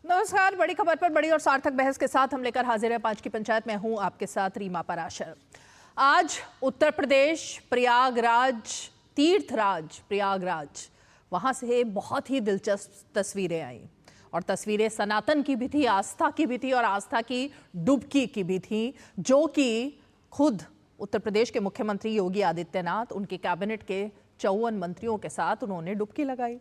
नमस्कार। बड़ी खबर पर बड़ी और सार्थक बहस के साथ हम लेकर हाजिर है 5 की पंचायत में हूं आपके साथ रीमा पराशर। आज उत्तर प्रदेश प्रयागराज, तीर्थराज प्रयागराज, वहां से बहुत ही दिलचस्प तस्वीरें आई और तस्वीरें सनातन की भी थी, आस्था की भी थी और आस्था की डुबकी की भी थी, जो कि खुद उत्तर प्रदेश के मुख्यमंत्री योगी आदित्यनाथ, उनके कैबिनेट के 54 मंत्रियों के साथ उन्होंने डुबकी लगाई।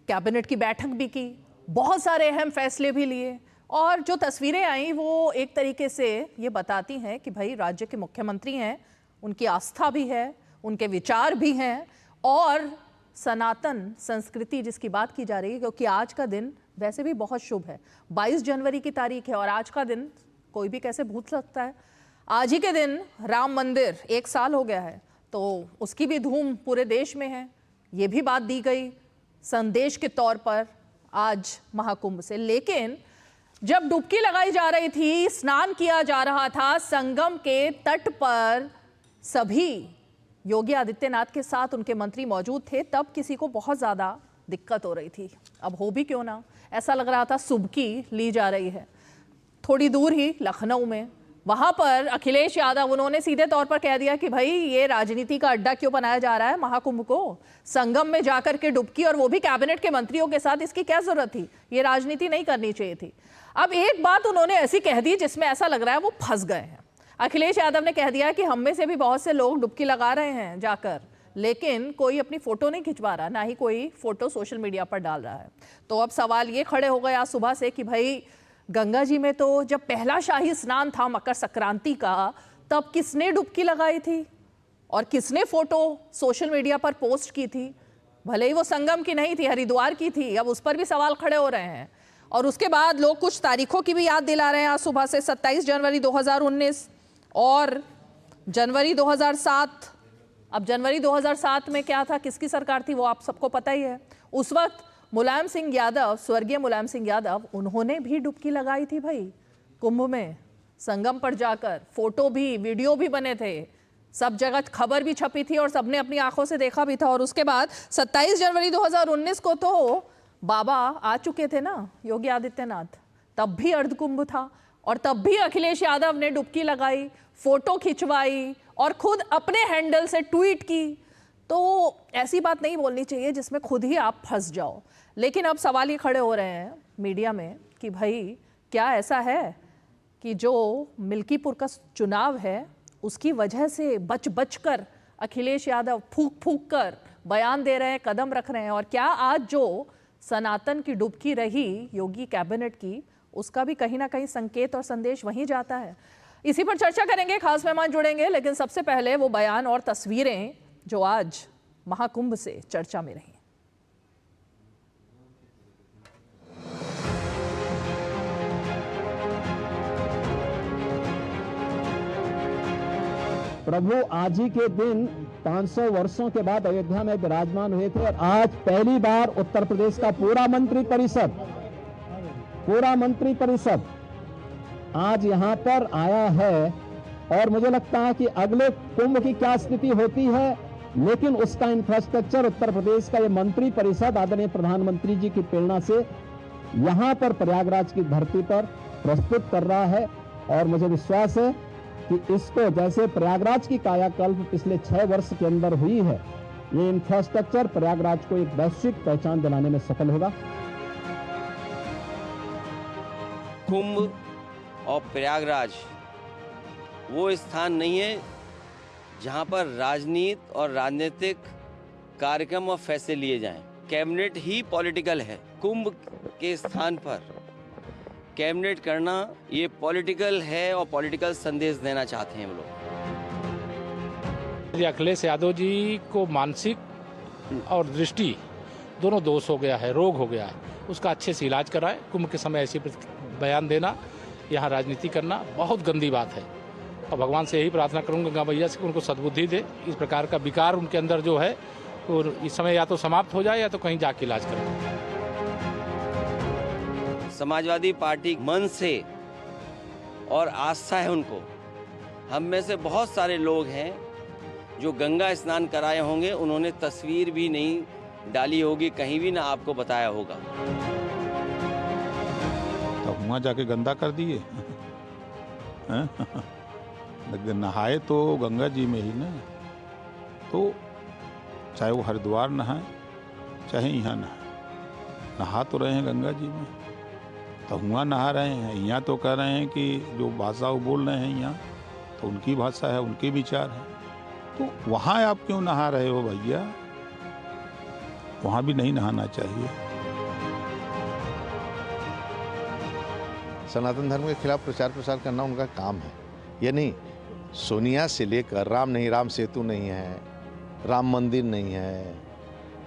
कैबिनेट की बैठक भी की, बहुत सारे अहम फैसले भी लिए और जो तस्वीरें आई वो एक तरीके से ये बताती हैं कि भाई राज्य के मुख्यमंत्री हैं, उनकी आस्था भी है, उनके विचार भी हैं और सनातन संस्कृति जिसकी बात की जा रही है, क्योंकि आज का दिन वैसे भी बहुत शुभ है। 22 जनवरी की तारीख है और आज का दिन कोई भी कैसे भूल सकता है। आज ही के दिन राम मंदिर 1 साल हो गया है, तो उसकी भी धूम पूरे देश में है। ये भी बात दी गई संदेश के तौर पर आज महाकुंभ से। लेकिन जब डुबकी लगाई जा रही थी, स्नान किया जा रहा था संगम के तट पर, सभी योगी आदित्यनाथ के साथ उनके मंत्री मौजूद थे, तब किसी को बहुत ज़्यादा दिक्कत हो रही थी। अब हो भी क्यों ना, ऐसा लग रहा था सुबकी ली जा रही है। थोड़ी दूर ही लखनऊ में, वहां पर अखिलेश यादव, उन्होंने सीधे तौर पर कह दिया कि भाई ये राजनीति का अड्डा क्यों बनाया जा रहा है महाकुंभ को, संगम में जाकर के डुबकी, और वो भी कैबिनेट के मंत्रियों के साथ, इसकी क्या जरूरत थी, ये राजनीति नहीं करनी चाहिए थी। अब एक बात उन्होंने ऐसी कह दी जिसमें ऐसा लग रहा है वो फंस गए हैं। अखिलेश यादव ने कह दिया कि हम में से भी बहुत से लोग डुबकी लगा रहे हैं जाकर, लेकिन कोई अपनी फोटो नहीं खिंचवा रहा, ना ही कोई फोटो सोशल मीडिया पर डाल रहा है। तो अब सवाल ये खड़े हो गए आज सुबह से कि भाई गंगा जी में तो जब पहला शाही स्नान था मकर संक्रांति का, तब किसने डुबकी लगाई थी और किसने फोटो सोशल मीडिया पर पोस्ट की थी? भले ही वो संगम की नहीं थी, हरिद्वार की थी। अब उस पर भी सवाल खड़े हो रहे हैं। और उसके बाद लोग कुछ तारीखों की भी याद दिला रहे हैं आज सुबह से। 27 जनवरी 2019 और जनवरी 2007। अब जनवरी 2007 में क्या था, किसकी सरकार थी, वो आप सबको पता ही है। उस वक्त मुलायम सिंह यादव, स्वर्गीय मुलायम सिंह यादव, उन्होंने भी डुबकी लगाई थी भाई कुंभ में, संगम पर जाकर। फोटो भी, वीडियो भी बने थे, सब जगह खबर भी छपी थी और सबने अपनी आंखों से देखा भी था। और उसके बाद 27 जनवरी 2019 को तो बाबा आ चुके थे ना योगी आदित्यनाथ, तब भी अर्धकुंभ था और तब भी अखिलेश यादव ने डुबकी लगाई, फोटो खिंचवाई और खुद अपने हैंडल से ट्वीट की। तो ऐसी बात नहीं बोलनी चाहिए जिसमें खुद ही आप फंस जाओ। लेकिन अब सवाल ये खड़े हो रहे हैं मीडिया में कि भाई क्या ऐसा है कि जो मिल्कीपुर का चुनाव है उसकी वजह से बच कर अखिलेश यादव फूंक कर बयान दे रहे हैं, कदम रख रहे हैं, और क्या आज जो सनातन की डुबकी रही योगी कैबिनेट की, उसका भी कहीं ना कहीं संकेत और संदेश वहीं जाता है? इसी पर चर्चा करेंगे, खास मेहमान जुड़ेंगे। लेकिन सबसे पहले वो बयान और तस्वीरें जो आज महाकुंभ से चर्चा में रही। प्रभु आज ही के दिन 500 वर्षों के बाद अयोध्या में विराजमान हुए थे और आज पहली बार उत्तर प्रदेश का पूरा मंत्री परिषद आज यहां पर आया है। और मुझे लगता है कि अगले कुंभ की क्या स्थिति होती है, लेकिन उसका इंफ्रास्ट्रक्चर उत्तर प्रदेश का ये मंत्री परिषद आदरणीय प्रधानमंत्री जी की प्रेरणा से यहां पर प्रयागराज की धरती पर प्रस्तुत कर रहा है। और मुझे विश्वास है कि इसको, जैसे प्रयागराज की कायाकल्प पिछले 6 वर्ष के अंदर हुई है, ये इंफ्रास्ट्रक्चर प्रयागराज को एक वैश्विक पहचान दिलाने में सफल होगा। कुंभ और प्रयागराज वो स्थान नहीं है जहां पर राजनीति और राजनीतिक कार्यक्रम और फैसले लिए जाएं। कैबिनेट ही पॉलिटिकल है। कुंभ के स्थान पर कैबिनेट करना ये पॉलिटिकल है और पॉलिटिकल संदेश देना चाहते हैं हम लोग। अखिलेश यादव जी को मानसिक और दृष्टि दोनों दोष हो गया है, रोग हो गया है, उसका अच्छे से इलाज कराएं। कुंभ के समय ऐसी बयान देना, यहाँ राजनीति करना बहुत गंदी बात है। और भगवान से यही प्रार्थना करूंगा गंगा मैया से कि उनको सद्बुद्धि दे। इस प्रकार का विकार उनके अंदर जो है वो इस समय या तो समाप्त हो जाए या तो कहीं जाके इलाज करें। समाजवादी पार्टी मन से और आस्था है उनको। हम में से बहुत सारे लोग हैं जो गंगा स्नान कराए होंगे, उन्होंने तस्वीर भी नहीं डाली होगी, कहीं भी ना आपको बताया होगा। तो वहाँ जाके गंदा कर दिए। लेकिन नहाए तो गंगा जी में ही ना, तो चाहे वो हरिद्वार नहाए चाहे यहाँ नहाए, नहा तो रहे हैं गंगा जी में, तो वहाँ नहा रहे हैं। यहाँ तो कह रहे हैं कि जो भाषा वो बोल रहे हैं यहाँ, तो उनकी भाषा है, उनके विचार है, तो वहाँ आप क्यों नहा रहे हो भैया? वहाँ भी नहीं नहाना चाहिए। सनातन धर्म के खिलाफ प्रचार प्रसार करना उनका काम है। ये नहीं, सोनिया से लेकर राम सेतु नहीं है, राम मंदिर नहीं है।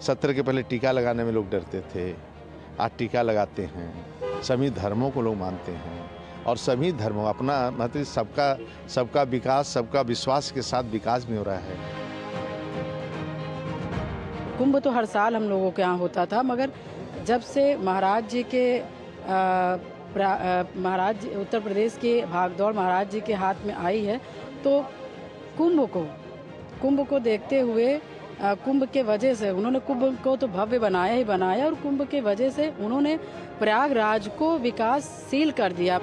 सत्र के पहले टीका लगाने में लोग डरते थे, आज टीका लगाते हैं। सभी धर्मों को लोग मानते हैं और सभी धर्मों अपना मतलब सबका विकास, सबका विश्वास के साथ विकास भी हो रहा है। कुंभ तो हर साल हम लोगों के यहाँ होता था, मगर जब से महाराज जी के उत्तर प्रदेश के भागदौड़ महाराज जी के हाथ में आई है, तो कुंभ को देखते हुए, कुंभ के वजह से उन्होंने कुंभ को तो भव्य बनाया ही बनाया, और कुंभ के वजह से उन्होंने प्रयागराज को विकासशील कर दिया।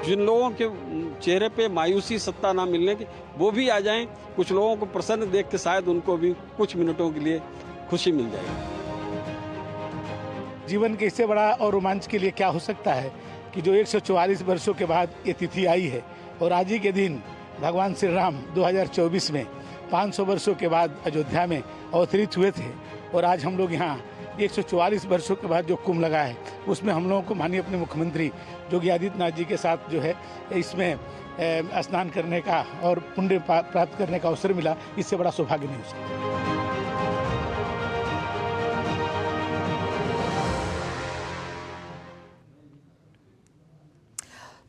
जिन लोगों के चेहरे पे मायूसी, सत्ता ना मिलने की, वो भी आ जाएं। कुछ लोगों को प्रसन्न देख के शायद उनको भी कुछ मिनटों के लिए खुशी मिल जाएगी। जीवन के इससे बड़ा और रोमांच के लिए क्या हो सकता है कि जो 144 वर्षों के बाद ये तिथि आई है, और आज ही के दिन भगवान श्री राम 2024 में 500 वर्षों के बाद अयोध्या में अवतरित हुए थे, और आज हम लोग यहाँ 144 वर्षों के बाद जो कुंभ लगा है, उसमें हम लोगों को माननीय अपने मुख्यमंत्री योगी आदित्यनाथ जी के साथ जो है इसमें स्नान करने का और पुण्य प्राप्त करने का अवसर मिला। इससे बड़ा सौभाग्य नहीं हो सकता।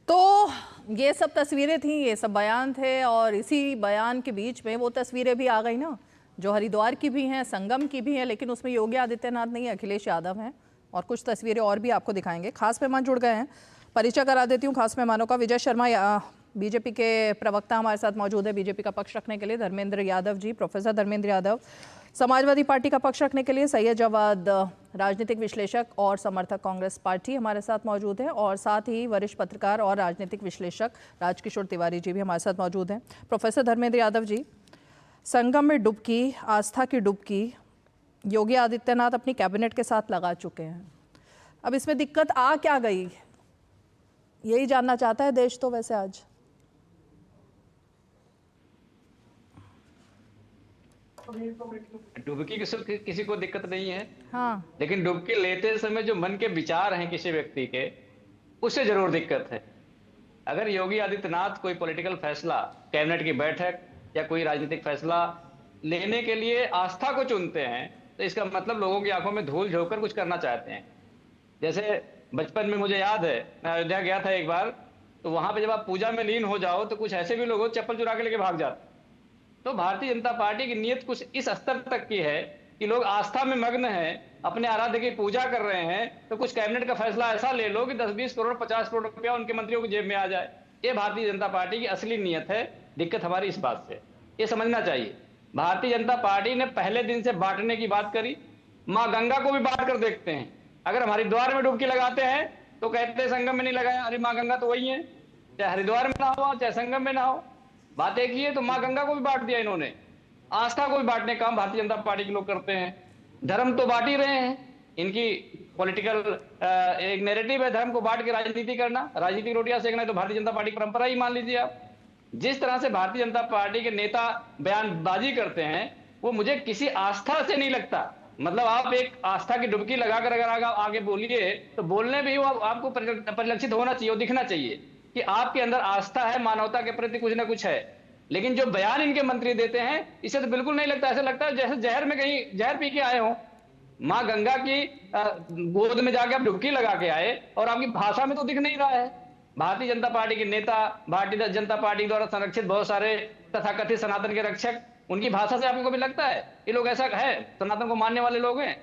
तो ये सब तस्वीरें थी, ये सब बयान थे, और इसी बयान के बीच में वो तस्वीरें भी आ गई ना जो हरिद्वार की भी हैं, संगम की भी हैं, लेकिन उसमें योगी आदित्यनाथ नहीं, अखिलेश यादव हैं। और कुछ तस्वीरें और भी आपको दिखाएंगे। खास मेहमान जुड़ गए हैं, परिचय करा देती हूँ खास मेहमानों का। विजय शर्मा बीजेपी के प्रवक्ता हमारे साथ मौजूद है बीजेपी का पक्ष रखने के लिए। धर्मेंद्र यादव जी, प्रोफेसर धर्मेंद्र यादव समाजवादी पार्टी का पक्ष रखने के लिए। सैयद जवाद राजनीतिक विश्लेषक और समर्थक कांग्रेस पार्टी हमारे साथ मौजूद हैं, और साथ ही वरिष्ठ पत्रकार और राजनीतिक विश्लेषक राजकिशोर तिवारी जी भी हमारे साथ मौजूद हैं। प्रोफेसर धर्मेंद्र यादव जी, संगम में डुबकी, आस्था की डुबकी योगी आदित्यनाथ अपनी कैबिनेट के साथ लगा चुके हैं। अब इसमें दिक्कत आ क्या गई, यही जानना चाहता है देश तो वैसे आज। डुबकी किसी को दिक्कत नहीं है, हाँ, लेकिन डुबकी लेते समय जो मन के विचार हैं किसी व्यक्ति के, उससे जरूर दिक्कत है। अगर योगी आदित्यनाथ कोई पॉलिटिकल फैसला, कैबिनेट की बैठक या कोई राजनीतिक फैसला लेने के लिए आस्था को चुनते हैं, तो इसका मतलब लोगों की आंखों में धूल झोंककर कुछ करना चाहते हैं। जैसे बचपन में मुझे याद है, मैं अयोध्या गया था एक बार, तो वहां पे जब आप पूजा में लीन हो जाओ तो कुछ ऐसे भी लोग हो चप्पल चुरा के लेके भाग जाते। तो भारतीय जनता पार्टी की नीयत कुछ इस स्तर तक की है कि लोग आस्था में मग्न हैं, अपने आराध्य की पूजा कर रहे हैं, तो कुछ कैबिनेट का फैसला ऐसा ले लो कि 10-20 करोड़ 50 करोड़ रुपया उनके मंत्रियों की जेब में आ जाए। ये भारतीय जनता पार्टी की असली नीयत है। दिक्कत हमारी इस बात से, ये समझना चाहिए। भारतीय जनता पार्टी ने पहले दिन से बांटने की बात करी। मां गंगा को भी बांट कर देखते हैं। अगर हम हरिद्वार में डुबकी लगाते हैं तो कहते हैं संगम में नहीं लगाया, अरे मां गंगा तो वही है, चाहे हरिद्वार में ना हो चाहे संगम में ना हो, बात एक ही है। तो मां गंगा को भी बांट दिया इन्होंने, आस्था को भी बांटने का काम भारतीय जनता पार्टी के लोग करते हैं। धर्म तो बांट ही रहे हैं, इनकी पॉलिटिकल एक नैरेटिव है धर्म को बांट के राजनीति करना, राजनीतिक रोटियां सेकना, तो भारतीय जनता पार्टी की परंपरा ही मान लीजिए आप। जिस तरह से भारतीय जनता पार्टी के नेता बयानबाजी करते हैं, वो मुझे किसी आस्था से नहीं लगता। मतलब आप एक आस्था की डुबकी लगाकर अगर आगे बोलिए तो बोलने भी आपको परिलक्षित होना चाहिए, दिखना चाहिए कि आपके अंदर आस्था है, मानवता के प्रति कुछ ना कुछ है। लेकिन जो बयान इनके मंत्री देते हैं, इसे तो बिल्कुल नहीं लगता। ऐसा लगता है जैसे जहर में कहीं जहर पी के आए हो। मां गंगा की गोद में जाके आप डुबकी लगा के आए, और आपकी भाषा में तो दिख नहीं रहा है। भारतीय जनता पार्टी के नेता, भारतीय जनता पार्टी द्वारा संरक्षित बहुत सारे तथाकथित सनातन के रक्षक, उनकी भाषा से आपको कभी लगता है ये लोग ऐसा है, सनातन को मानने वाले लोग हैं?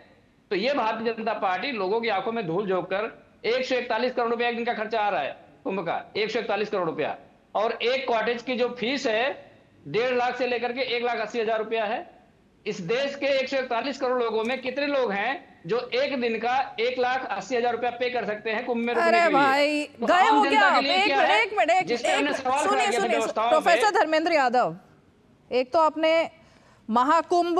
तो ये भारतीय जनता पार्टी लोगों की आंखों में धूल झोंककर 141 करोड़ रुपया एक दिन का खर्चा आ रहा है कुंभ का, 141 करोड़ रुपया, और एक कॉटेज की जो फीस है 1.5 लाख से लेकर के 1,80,000 रुपया है। इस देश के 141 करोड़ लोगों में कितने लोग हैं जो एक दिन का 1,80,000 रुपया पे कर सकते हैं कुंभ में रुकने अरे के लिए? भाई तो गए आम हो जनता क्या के आप? लिए क्या है? एक मिनट जिस पे हमने सवाल खड़ा सुनिए किया था सुनिए व्यवस्थाओं में। प्रोफेसर धर्मेंद्र यादव, एक तो आपने महाकुंभ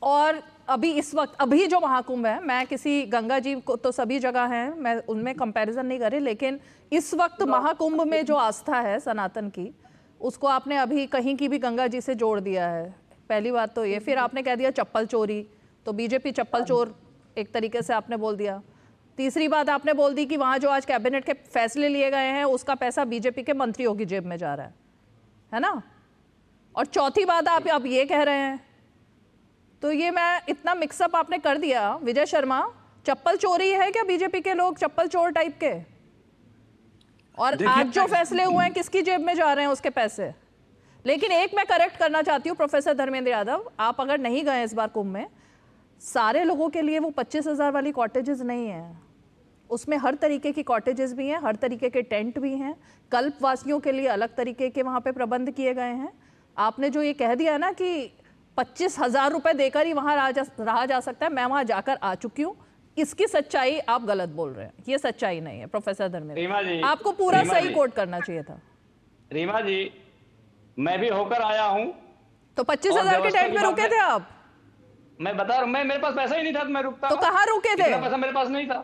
और अभी इस वक्त अभी जो महाकुंभ है, मैं किसी गंगा जी को तो सभी जगह हैं, मैं उनमें कंपैरिजन नहीं कर रही, लेकिन इस वक्त महाकुंभ में जो आस्था है सनातन की, उसको आपने अभी कहीं की भी गंगा जी से जोड़ दिया है। पहली बात तो ये, फिर आपने कह दिया चप्पल चोरी, तो बीजेपी चप्पल चोर एक तरीके से आपने बोल दिया। तीसरी बात आपने बोल दी कि वहां जो आज कैबिनेट के फैसले लिए गए हैं उसका पैसा बीजेपी के मंत्रियों की जेब में जा रहा है ना। और चौथी बात आप अब ये कह रहे हैं, तो ये मैं इतना मिक्सअप आपने कर दिया विजय शर्मा। चप्पल चोरी है क्या बीजेपी के लोग, चप्पल चोर टाइप के? और आज जो फैसले हुए हैं किसकी जेब में जा रहे हैं उसके पैसे? लेकिन एक मैं करेक्ट करना चाहती हूँ प्रोफेसर धर्मेंद्र यादव, आप अगर नहीं गए इस बार कुंभ में, सारे लोगों के लिए वो 25,000 वाली कॉटेजेस नहीं है, उसमें हर तरीके की कॉटेजेस भी हैं, हर तरीके के टेंट भी हैं, कल्पवासियों के लिए अलग तरीके के वहाँ पे प्रबंध किए गए हैं। आपने जो ये कह दिया ना कि 25,000 रुपए देकर ही वहाँ रहा जा सकता है, मैं वहाँ जाकर आ चुकी हूँ, इसकी सच्चाई आप गलत बोल रहे हैं, ये सच्चाई नहीं है प्रोफेसर धर्मेंद्र। आपको पूरा सही कोट करना चाहिए था। रीमा जी, मैं भी होकर आया हूँ। तो 25,000 के टेंट में रुके थे आप? मैं बता रहा हूँ, मेरे पास पैसा ही नहीं था तो मैं रुकता। तो कहाँ रुके थे? पैसा मेरे पास नहीं था,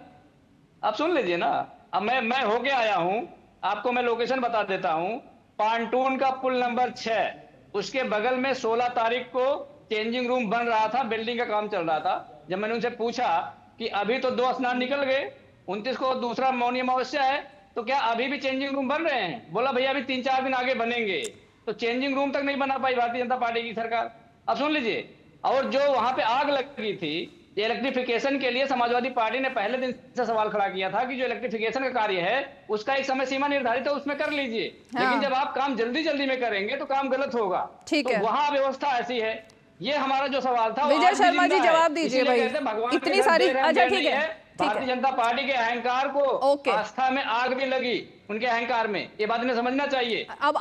आप सुन लीजिए ना। अब मैं होके आया हूँ, आपको मैं लोकेशन बता देता हूँ। पांटून का पुल नंबर 6, उसके बगल में 16 तारीख को चेंजिंग रूम बन रहा था, बिल्डिंग का काम चल रहा था। जब मैंने उनसे पूछा कि अभी तो 2 स्नान निकल गए, 29 को दूसरा मौनी अमावस्या है, तो क्या अभी भी चेंजिंग रूम बन रहे हैं? बोला भैया अभी 3-4 दिन आगे बनेंगे। तो चेंजिंग रूम तक नहीं बना पाई भारतीय जनता पार्टी की सरकार। अब सुन लीजिए, और जो वहां पे आग लगी थी इलेक्ट्रिफिकेशन के लिए, समाजवादी पार्टी ने पहले दिन से सवाल खड़ा किया था कि जो इलेक्ट्रिफिकेशन का कार्य है उसका एक समय सीमा निर्धारित है, उसमें कर लीजिए। लेकिन जब आप काम जल्दी जल्दी में करेंगे तो काम गलत होगा। ठीक है, वहां व्यवस्था ऐसी है। ये हमारा जो सवाल था, विजय शर्मा जी जवाब दीजिए भाई, इतनी सारी। अच्छा ठीक है, भारतीय जनता पार्टी के अहंकार को आस्था में आग भी लगी, उनके अहंकार में, ये बात इन्हें समझना चाहिए। अब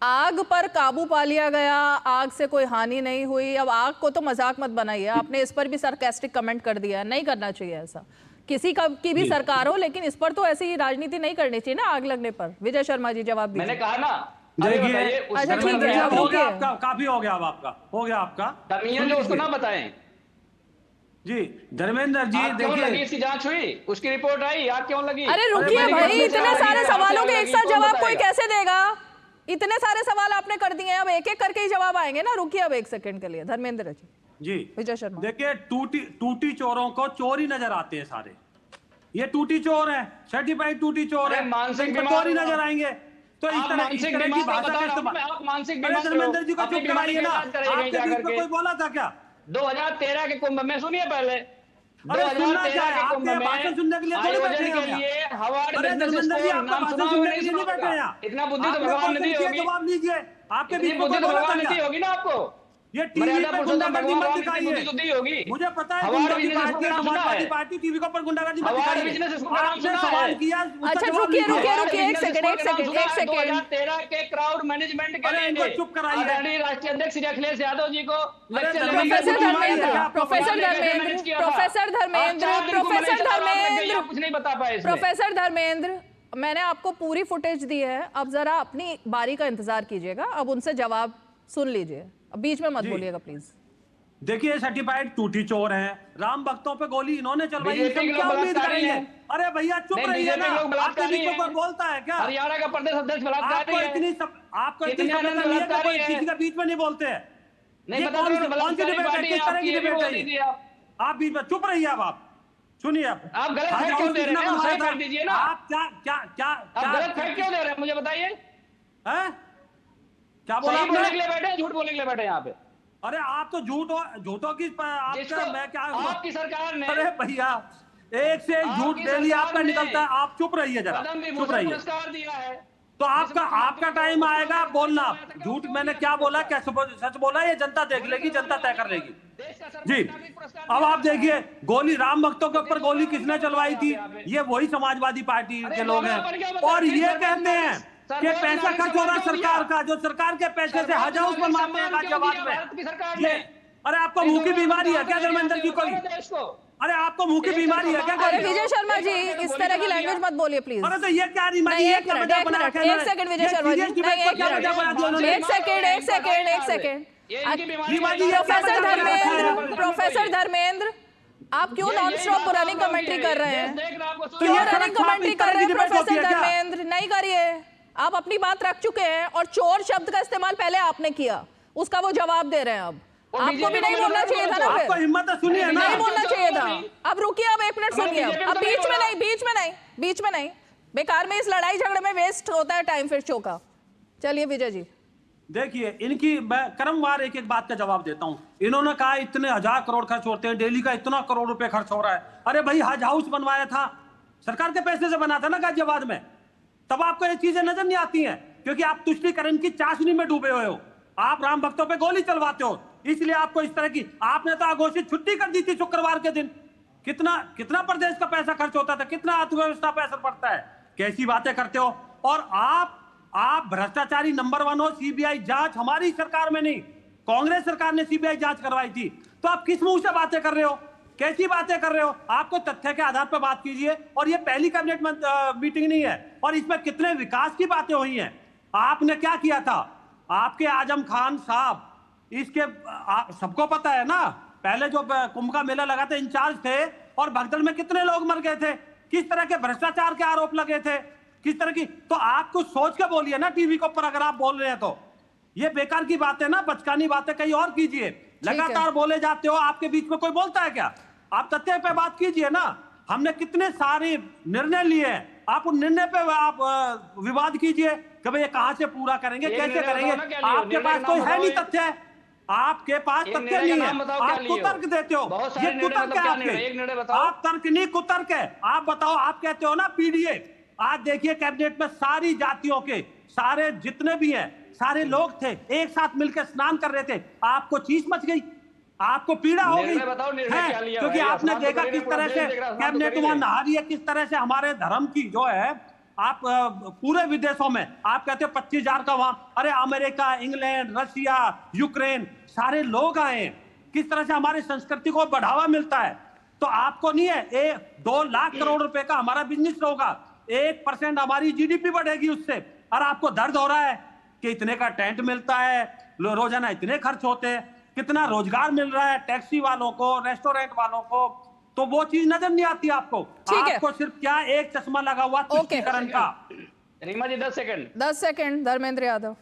आग पर काबू पा लिया गया, आग से कोई हानि नहीं हुई। अब आग को तो मजाक मत बनाइए, आपने इस पर भी सरकास्टिक कमेंट कर दिया, नहीं करना चाहिए ऐसा। किसी की भी सरकार हो, लेकिन इस पर तो ऐसी राजनीति नहीं करनी चाहिए ना आग लगने पर। विजय शर्मा जी जवाब दीजिए। मैंने कहा ना, देखिए अच्छा ठीक है, हो गया आपका, काफी हो गया, अब आपका हो गया आपका। जो उसको ना बताएं जी धर्मेंद्र जी, देखिए इसकी जांच हुई, उसकी रिपोर्ट आई, आग क्यों लगी? अरे रुकिए भाई, इतने सारे सवालों के एक साथ जवाब कोई कैसे देगा? इतने सारे सवाल आपने कर दिए, अब एक एक करके ही जवाब आएंगे ना। रुकिए अब एक सेकंड के लिए धर्मेंद्र जी। विजय शर्मा, देखिए टूटी चोरों को चोर ही नजर आते हैं सारे। ये टूटी चोर है, सर्टिफाइड टूटी चोर है, मानसिक चोर ही नजर आएंगे। तो इस तरह की भाषा का इस्तेमाल, धर्मेंद्र जी को चुप कराइए ना। आपके बीच में कोई बोला था क्या? 2013 के कुंभ में, सुनिए पहले, 2013 के कुंभ में सुनने के लिए इतना बुद्धि तो भगवान ने दी होगी। जवाब लीजिए, आपके बीच में बुद्धि तो भगवान ने दी होगी ना आपको। ये टीवी पे गुंडागर्दी मत दिखाइए। मुझे पता है समाजवादी पार्टी टीवी के ऊपर गुंडागर्दी मत दिखाइए। आपने सवाल किया। अच्छा रुकिए एक सेकंड 2013 के क्राउड मैनेजमेंट के लिए चुप कराइए। राष्ट्रीय अध्यक्ष श्री अखिलेश यादव जी को प्रोफेसर धर्मेंद्र, मैंने आपको पूरी फुटेज दी है, अब जरा अपनी बारी का इंतजार कीजिएगा, अब उनसे जवाब सुन लीजिए, अब बीच में मत बोलिएगा प्लीज। देखिए सर्टिफाइड टूटी चोर हैं, राम भक्तों पे गोली इन्होंने चलवाई, क्या उम्मीद करेंगे? अरे भैया चुप रहिए ना, आपके बीच में कोई बोलता है क्या? हरियाणा का प्रदेश अध्यक्ष बलात्कारी है। आपको इतनी किसी के बीच में नहीं बोलते हैं। कौन सी डिबेट है, किस तरह की डिबेट है? आप बीच में चुप रहिए। अब आप सुनिए, आप गलत फैक्ट क्यों दे रहे हैं? सही कर दीजिए ना। आप क्या गलत फैक्ट क्यों दे रहे हैं, मुझे बताइए। क्या बोला आपने? बोलने के लिए बैठे, झूठ बोलने के लिए बैठे यहाँ पे? अरे आप तो झूठों की मैं क्या, आपकी सरकार ने, अरे भैया एक से झूठ डेली आपका निकलता है। आप चुप रहिए जरा, चुप रहिए। पुरस्कार दिया है तो आपका टाइम आएगा बोलना। झूठ मैंने क्या बोला, क्या सच बोला, ये जनता देख लेगी, जनता तय कर लेगी जी। अब आप देखिए, गोली राम भक्तों के ऊपर गोली किसने चलवाई थी? ये वही समाजवादी पार्टी के लोग हैं, और ये कहते हैं कि पैसा खर्च हो रहा है सरकार का, जो सरकार के पैसे से हज हाउस बनवाते हैं गाजियाबाद में। ये अरे आपको मुंह की बीमारी है क्या धर्मेंद्र जी कोई? अरे आपको मुंह की बीमारी है क्या? अरे विजय शर्मा जी इस तरह की लैंग्वेज मत बोलिए प्लीज। अरे तो ये क्या रीमा जी, एक सेकंड विजय शर्मा जी, एक सेकंड प्रोफेसर धर्मेंद्र आप क्यों नॉन स्टॉप रनिंग कमेंट्री कर रहे हैं? क्यों रनिंग कमेंट्री कर रहे हैं प्रोफेसर धर्मेंद्र? नहीं करिए, आप अपनी बात रख चुके हैं और चोर शब्द का इस्तेमाल पहले आपने किया, उसका वो जवाब दे रहे हैं। अब आपको भी नहीं बोलना चाहिए था ना, आपको हिम्मत है, सुनिए ना, नहीं बोलना चाहिए था। अब रुकिए, अब 1 मिनट सुनिए, अब बीच में नहीं, बेकार में इस लड़ाई झगड़े में वेस्ट होता है टाइम फिर शो का। चलिए विजय जी देखिए, इनकी मैं क्रमवार एक एक बात का जवाब देता हूं। इन्होंने कहा इतने 1000 करोड़ खर्च होते हैं, डेली का इतना करोड़ रुपए खर्च हो रहा है। अरे भाई हज हाउस बनवाया था, सरकार के पैसे से बना था ना गाजियाबाद में, तब आपको ये चीजें नजर नहीं आती हैं क्योंकि आप तुष्टीकरण की चाशनी में डूबे हुए हो। आप राम भक्तों पे गोली चलवाते हो, इसलिए आपको इस तरह की, आपने तो अघोषित छुट्टी कर दी थी शुक्रवार के दिन। कितना प्रदेश का पैसा खर्च होता था, कितना अर्थव्यवस्था पे असर पड़ता है, कैसी बातें करते हो। और आप भ्रष्टाचारी नंबर 1 हो। सीबीआई जांच हमारी सरकार में नहीं, कांग्रेस सरकार ने सीबीआई जांच करवाई थी, तो आप किस मुंह से बातें कर रहे हो, कैसी बातें कर रहे हो? आपको तथ्य के आधार पर बात कीजिए। और ये पहली कैबिनेट मीटिंग नहीं है, और इसमें कितने विकास की बातें हुई हैं। आपने क्या किया था? आपके आजम खान साहब, इसके सबको पता है ना, पहले जो कुंभ का मेला लगा था इंचार्ज थे, और भगदड़ में कितने लोग मर गए थे, किस तरह के भ्रष्टाचार के आरोप लगे थे, किस तरह की। तो आप कुछ सोच के बोलिए ना टीवी के ऊपर, अगर आप बोल रहे हैं तो। ये बेकार की बातें ना, बचकानी बातें कहीं और कीजिए। लगातार बोले जाते हो, आपके बीच में कोई बोलता है क्या? आप तथ्य पे बात कीजिए ना। हमने कितने सारे निर्णय लिए हैं, आप उन निर्णय पे आप विवाद कीजिए कि भाई ये कहां से पूरा करेंगे, कैसे करेंगे। आपके पास कोई है नहीं तथ्य, आपके पास तथ्य नहीं है, आप कुतर्क देते हो। ये कुतर्क है आपके, आप तर्क नहीं कुतर्क है। आप बताओ, आप कहते हो ना पीडीए। आज देखिए कैबिनेट में सारी जातियों के सारे जितने भी हैं, सारे लोग थे, एक साथ मिलकर स्नान कर रहे थे। आपको चीज मच गई, आपको पीड़ा हो गई है, क्योंकि आपने देखा किस तरह से कैबिनेट वहां नहा रही है, किस तरह से हमारे धर्म की जो है। आप पूरे विदेशों में आप कहते हो 25,000 का वहां, अरे अमेरिका, इंग्लैंड, रशिया, यूक्रेन, सारे लोग आए। किस तरह से हमारी संस्कृति को बढ़ावा मिलता है। तो आपको नहीं है, 2 लाख करोड़ रुपए का हमारा बिजनेस होगा, 1% हमारी जीडीपी बढ़ेगी उससे। और आपको दर्द हो रहा है कि इतने का टेंट मिलता है, रोजाना इतने खर्च होते हैं, कितना रोजगार मिल रहा है टैक्सी वालों को, रेस्टोरेंट वालों को, तो वो चीज नजर नहीं आती आपको। आपको सिर्फ क्या एक चश्मा लगा हुआ तुष्टीकरण का। रीमा जी 10 सेकंड धर्मेंद्र यादव।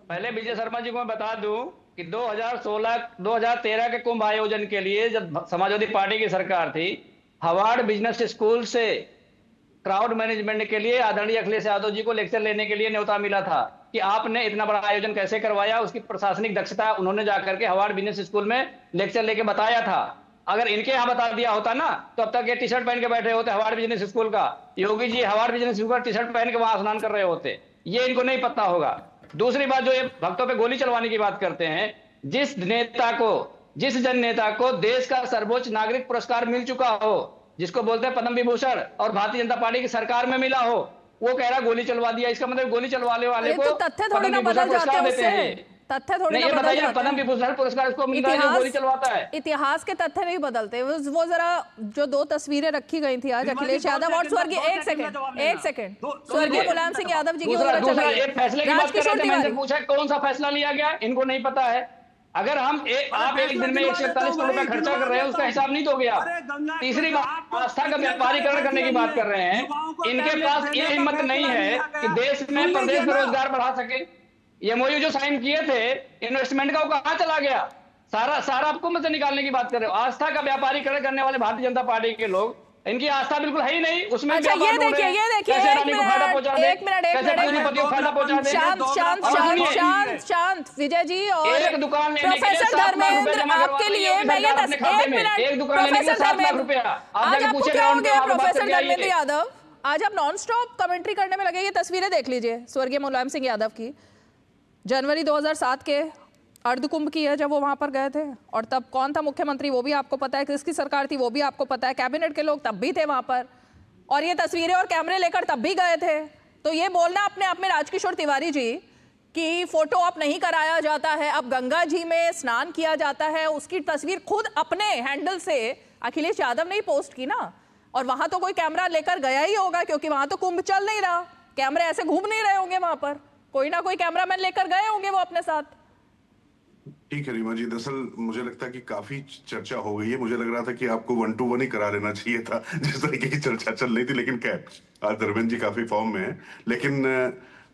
पहले विजय शर्मा जी को मैं बता दूं कि 2013 के कुंभ आयोजन के लिए जब समाजवादी पार्टी की सरकार थी, हार्वर्ड बिजनेस स्कूल से क्राउड मैनेजमेंट के लिए आदरणीय अखिलेश यादव जी को लेक्चर लेने के लिए न्योता मिला था कि आपने इतना बड़ा आयोजन कैसे करवाया। उसकी प्रशासनिक दक्षता उन्होंने जाकर के हार्वर्ड बिजनेस स्कूल में लेक्चर लेके बताया था। अगर इनके यहाँ बता दिया होता ना, तो अब तक ये टी शर्ट पहन के बैठे होते हार्वर्ड बिजनेस स्कूल का। Yogi ji Harvard business school का टी शर्ट पहन के वहां स्नान कर रहे होते। ये इनको नहीं पता होगा। दूसरी बात, जो ये भक्तों पे गोली चलवाने की बात करते हैं, जिस जन नेता को देश का सर्वोच्च नागरिक पुरस्कार मिल चुका हो, जिसको बोलते हैं पद्म विभूषण, और भारतीय जनता पार्टी की सरकार में मिला हो, वो कह रहा गोली चलवा दिया। इसका मतलब गोली चलवाने वाले को तथ्य थोड़ी ना बदल जाते हैं उससे, तथ्य थोड़ी ना बदल जाते हैं। पद्म विभूषण पुरस्कार उसको मिल रहा है जो गोली चलवाता है। इतिहास के तथ्य नहीं बदलते। वो जरा जो 2 तस्वीरें रखी गई थी आज अखिलेश यादव और स्वर्गीय, एक सेकंड स्वर्गीय मुलायम सिंह यादव जी की एक फैसले की बात कर रहे थे, मैंने पूछा कौन सा फैसला लिया गया, इनको नहीं पता है। अगर आप एक दिन में 141 करोड़ रुपया खर्चा कर रहे हैं, उसका हिसाब नहीं दोगे आप। तीसरी बात, आस्था का व्यापारीकरण करने की बात कर रहे हैं। इनके पास ये हिम्मत नहीं है कि देश में प्रदेश में रोजगार बढ़ा सके। ये एमओयू जो साइन किए थे इन्वेस्टमेंट का, वो कहां चला गया? सारा आपको मत निकालने की बात कर रहे हो। आस्था का व्यापारीकरण करने वाले भारतीय जनता पार्टी के लोग, इनकी आस्था बिल्कुल है ही नहीं उसमें। अच्छा, ये देखिए शांत विजय जी और एक दुकान प्रोफेसर धर्मेंद्र, आपके लिए मैं ये प्रोफेसर धर्मेंद्र, आज आपको क्या हो गया प्रोफेसर धर्मेंद्र यादव? आज आप नॉन स्टॉप कमेंट्री करने में लगे। ये तस्वीरें देख लीजिए स्वर्गीय मुलायम सिंह यादव की, जनवरी 2007 के अर्धकुंभ की है, जब वो वहां पर गए थे। और तब कौन था मुख्यमंत्री वो भी आपको पता है, किसकी सरकार थी वो भी आपको पता है, कैबिनेट के लोग तब भी थे वहां पर, और ये तस्वीरें और कैमरे लेकर तब भी गए थे। तो ये बोलना अपने आप में राजकिशोर तिवारी जी कि फोटो ऑप नहीं कराया जाता है, अब गंगा जी में स्नान किया जाता है, उसकी तस्वीर खुद अपने हैंडल से अखिलेश यादव ने ही पोस्ट की ना, और वहां तो कोई कैमरा लेकर गया ही होगा क्योंकि वहां तो कुंभ चल नहीं रहा, कैमरे ऐसे घूम नहीं रहे होंगे वहां पर, कोई ना कोई कैमरामैन लेकर गए होंगे वो अपने साथ। ठीक है रीमा जी, दरअसल मुझे लगता है कि काफी चर्चा हो गई है। मुझे लग रहा था कि आपको 1-to-1 ही करा लेना चाहिए था जिस तरीके की चर्चा चल रही थी, लेकिन खैर आज धर्मेंद्र जी काफी फॉर्म में है। लेकिन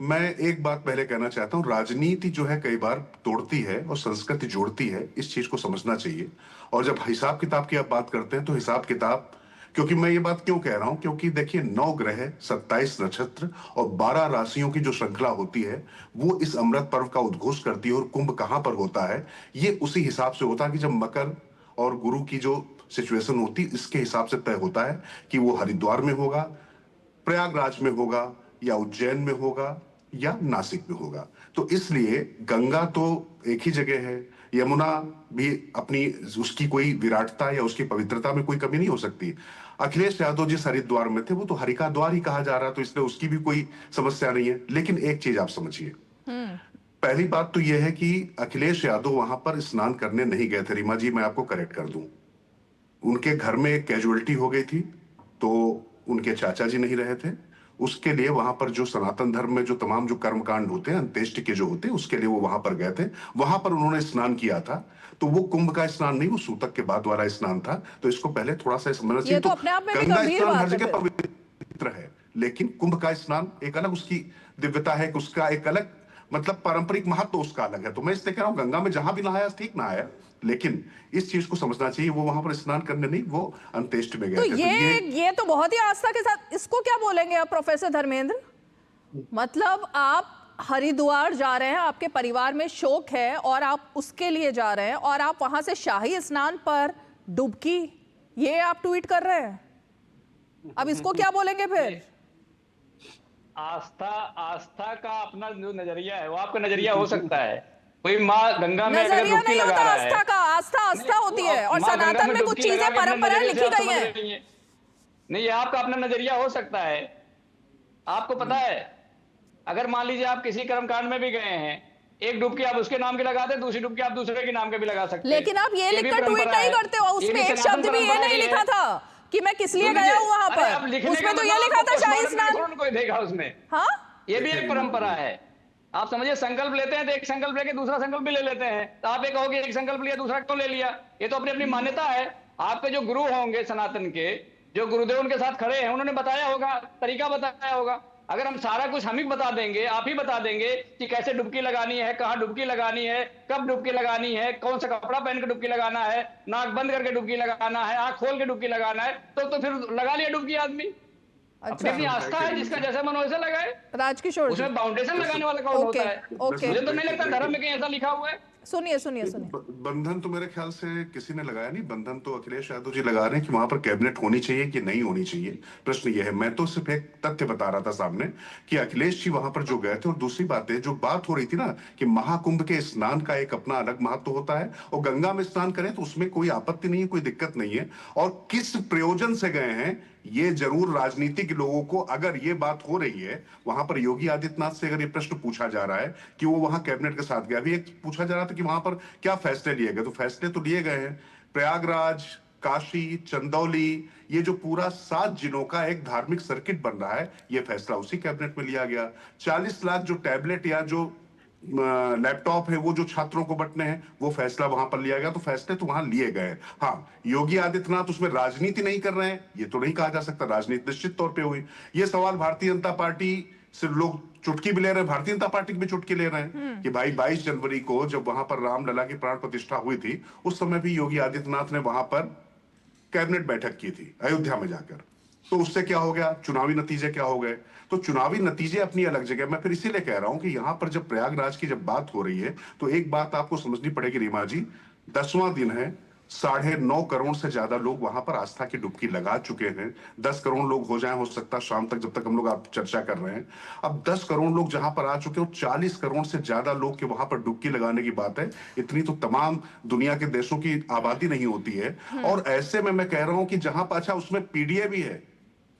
मैं एक बात पहले कहना चाहता हूँ, राजनीति जो है कई बार तोड़ती है और संस्कृति जोड़ती है, इस चीज को समझना चाहिए। और जब हिसाब किताब की आप बात करते हैं तो हिसाब किताब, क्योंकि मैं ये बात क्यों कह रहा हूं, क्योंकि देखिए 9 ग्रह, 27 नक्षत्र और 12 राशियों की जो श्रृंखला होती है वो इस अमृत पर्व का उद्घोष करती है। और कुंभ कहां पर होता है ये उसी हिसाब से होता है कि जब मकर और गुरु की जो सिचुएशन होती है इसके हिसाब से तय होता है कि वो हरिद्वार में होगा, प्रयागराज में होगा, या उज्जैन में होगा, या नासिक में होगा। तो इसलिए गंगा तो एक ही जगह है, यमुना भी अपनी उसकी कोई विराटता या उसकी पवित्रता में कोई कमी नहीं हो सकती। अखिलेश यादव जिस हरिद्वार में थे वो तो हरि का द्वार ही कहा जा रहा है, तो इसलिए उसकी भी कोई समस्या नहीं है। लेकिन एक चीज आप समझिए, पहली बात तो यह है कि अखिलेश यादव वहां पर स्नान करने नहीं गए थे। रीमा जी मैं आपको करेक्ट कर दूं, उनके घर में एक कैजुअलिटी हो गई थी, तो उनके चाचा जी नहीं रहे थे, उसके लिए वहां पर जो सनातन धर्म में जो तमाम जो कर्मकांड होते हैं, अंत्येष्टि के जो होते हैं, उसके लिए वो वहां पर गए थे। वहां पर उन्होंने स्नान किया था, तो वो कुंभ का स्नान नहीं, वो सूतक के बाद वाला स्नान था। तो इसको पहले थोड़ा सा समझना चाहिए। तो अपने आप में भी गंगा गंभीर स्नान बात हर है जगह पवित्र है, लेकिन कुंभ का स्नान एक अलग उसकी दिव्यता है, कि उसका एक अलग मतलब पारंपरिक महत्व उसका अलग है। तो मैं इसलिए कह रहा हूं गंगा में जहां भी नहाया ठीक नहाया, लेकिन इस चीज को समझना चाहिए वो वहां पर स्नान करने नहीं, वो अंत्येष्टि में गए तो थे। ये तो बहुत ही आस्था के साथ, इसको क्या बोलेंगे आप प्रोफेसर धर्मेंद्र? मतलब आप हरिद्वार जा रहे हैं, आपके परिवार में शोक है और आप उसके लिए जा रहे हैं, और आप वहां से शाही स्नान पर डुबकी, ये आप ट्वीट कर रहे हैं, अब इसको क्या बोलेंगे फिर? आस्था का अपना जो नजरिया है वो आपका नजरिया हो सकता है। कोई माँ गंगा में अगर नजरिया डुबकी नहीं लगा होता रहा है, आस्था का, आस्था होती है, और माँ गंगा सनातन में कुछ डुबकी चीजें लगा के अपना परंपराएं नजरिया लिखी से आप गई हैं। समझ रही हैं। नहीं, ये आपका अपना नजरिया हो सकता है। आपको पता है, अगर मान लीजिए आप किसी कर्मकांड में भी गए हैं, एक डुबकी आप उसके नाम की लगाते हैं, दूसरी डुबकी आप दूसरे के नाम के भी लगा सकते हैं। लेकिन आप ये भी लिखकर ट्वीट परंपरा नहीं है। करते हो, ये उसमें एक सनातन शब्द भी ये परंपरा नहीं है। लिखा था कि मैं किस लिए सुन गया लीजिए, हूं वहां अरे अब पर, लिखने उसमें का तो ये मतलब लिखा था आपको शाही स्मरण स्नान। कौन कोई देगा उसमें? हाँ, ये भी एक परंपरा है। आप समझिए, संकल्प लेते हैं तो एक संकल्प लेके दूसरा संकल्प भी ले लेते हैं। तो आप ये कहोगे एक संकल्प लिया दूसरा क्यों ले लिया? ये तो अपनी अपनी मान्यता है। आपके जो गुरु होंगे सनातन के, जो गुरुदेव उनके साथ खड़े हैं, उन्होंने बताया होगा, तरीका बताया होगा। अगर हम सारा कुछ हम ही बता देंगे, आप ही बता देंगे कि कैसे डुबकी लगानी है, कहाँ डुबकी लगानी है, कब डुबकी लगानी है, कौन सा कपड़ा पहन के डुबकी लगाना है, नाक बंद करके डुबकी लगाना है, आंख खोल के डुबकी लगाना है, तो फिर लगा लिया डुबकी आदमी। अच्छा, अपनी आस्था है, जिसका जैसा मन वैसा लगाए। राजकिशोर जी, उसमें बाउंडेशन लगाने वाला कौन ओके, होता है? ओके। मुझे तो नहीं लगता धर्म में कहीं ऐसा लिखा हुआ है। सुनिए सुनिए सुनिए। बंधन तो मेरे ख्याल से किसी ने लगाया नहीं, बंधन तो अखिलेश यादव जी लगा रहे हैं कि वहां पर कैबिनेट होनी चाहिए कि नहीं होनी चाहिए। प्रश्न ये है, मैं तो सिर्फ एक तथ्य बता रहा था सामने कि अखिलेश जी वहां पर जो गए थे। और दूसरी बात है, जो बात हो रही थी ना कि महाकुंभ के स्नान का एक अपना अलग महत्व होता है, और गंगा में स्नान करें तो उसमें कोई आपत्ति नहीं है, कोई दिक्कत नहीं है। और किस प्रयोजन से गए हैं ये जरूर राजनीतिक लोगों को, अगर ये बात हो रही है वहां पर योगी आदित्यनाथ से अगर ये प्रश्न पूछा जा रहा है कि वो वहां कैबिनेट के साथ गया, अभी एक पूछा जा रहा था कि वहां पर क्या फैसले लिए गए, तो फैसले तो लिए गए हैं। प्रयागराज, काशी, चंदौली, ये जो पूरा 7 जिलों का एक धार्मिक सर्किट बन रहा है, ये फैसला उसी कैबिनेट में लिया गया। 40 लाख जो टैबलेट या जो लैपटॉप है वो जो छात्रों को बंटने हैं, वो फैसला वहां पर लिया गया। तो फैसले तो वहां लिए गए। हाँ, योगी आदित्यनाथ उसमें राजनीति नहीं कर रहे हैं, ये तो नहीं कहा जा सकता। राजनीति निश्चित तौर पे हुई। ये सवाल भारतीय जनता पार्टी से लोग चुटकी भी ले रहे हैं, भारतीय जनता पार्टी की भी चुटकी ले रहे हैं कि भाई 22 जनवरी को जब वहां पर रामलला की प्राण प्रतिष्ठा हुई थी, उस समय भी योगी आदित्यनाथ ने वहां पर कैबिनेट बैठक की थी अयोध्या में जाकर। तो उससे क्या हो गया, चुनावी नतीजे क्या हो गए? तो चुनावी नतीजे अपनी अलग जगह। मैं फिर इसीलिए कह रहा हूं कि यहां पर जब प्रयागराज की जब बात हो रही है तो एक बात आपको समझनी पड़ेगी रीमा जी, 10वां दिन है, 9.5 करोड़ से ज्यादा लोग वहां पर आस्था की डुबकी लगा चुके हैं। 10 करोड़ लोग हो जाए, हो सकता शाम तक, जब तक हम लोग आप चर्चा कर रहे हैं। अब 10 करोड़ लोग जहां पर आ चुके हैं, 40 करोड़ से ज्यादा लोग के वहां पर डुबकी लगाने की बात है। इतनी तो तमाम दुनिया के देशों की आबादी नहीं होती है। और ऐसे में मैं कह रहा हूं कि जहां पर, अच्छा उसमें पीडीए भी है,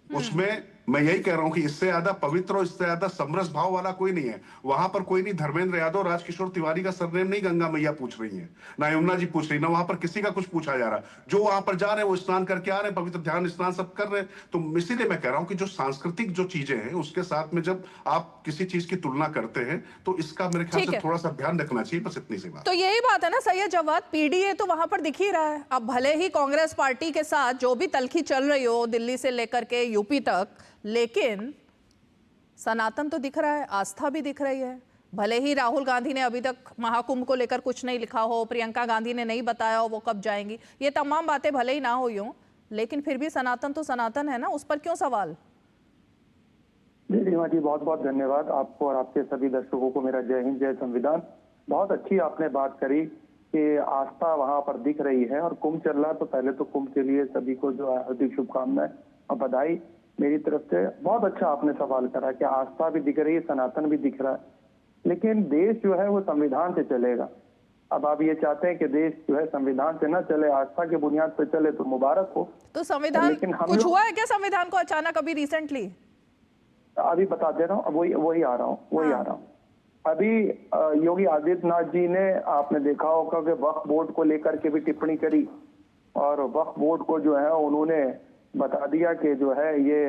उसमें मैं यही कह रहा हूं कि इससे ज्यादा पवित्र और इससे ज्यादा समरस भाव वाला कोई नहीं है। वहां पर कोई नहीं, धर्मेंद्र यादव, राजकिशोर तिवारी का सरनेम नहीं गंगा मैया पूछ रही है, ना यमुना जी पूछ रही, ना वहां पर किसी का कुछ पूछा जा रहा। जो वहां पर जा रहे हैं वो स्नान करके आ रहे हैं, पवित्र ध्यान स्नान सब कर रहे हैं। तो इसीलिए मैं कह रहा हूं कि जो सांस्कृतिक जो चीजें हैं उसके साथ में जब आप किसी चीज की तुलना करते हैं तो इसका मेरे ख्याल से थोड़ा सा ध्यान रखना चाहिए, बस इतनी सी बात। तो यही बात है ना सैयद जवाद, पीडीए तो वहां पर दिख ही रहा है। अब भले ही कांग्रेस पार्टी के साथ जो भी तलखी चल रही हो दिल्ली से लेकर के यूपी तक, लेकिन सनातन तो दिख रहा है, आस्था भी दिख रही है। भले ही राहुल गांधी ने अभी तक महाकुंभ को लेकर कुछ नहीं लिखा हो, प्रियंका गांधी ने नहीं बताया हो वो कब जाएंगी, ये तमाम बातें भले ही ना हुई हो, लेकिन फिर भी सनातन तो सनातन है ना, उस पर क्यों सवाल? जी रीमा जी, बहुत बहुत धन्यवाद आपको और आपके सभी दर्शकों को मेरा जय हिंद, जय संविधान। बहुत अच्छी आपने बात करी कि आस्था वहां पर दिख रही है और कुंभ चल रहा है, तो पहले तो कुंभ के लिए सभी को जो है हार्दिक शुभकामनाएं और बधाई मेरी तरफ से। बहुत अच्छा आपने सवाल करा कि आस्था भी दिख रही है, सनातन भी दिख रहा है, लेकिन देश जो है वो संविधान से चलेगा। अब आप ये चाहते हैं कि देश जो है संविधान से ना चले, आस्था के बुनियाद पर चले, तो मुबारक हो। तो संविधान कुछ हुआ है क्या संविधान को अचानक अभी रिसेंटली? अभी बता दे रहा हूँ, वही आ रहा हूँ। अभी योगी आदित्यनाथ जी ने, आपने देखा होगा कि वक्फ बोर्ड को लेकर के भी टिप्पणी करी और वक्फ बोर्ड को जो है उन्होंने बता दिया कि जो है ये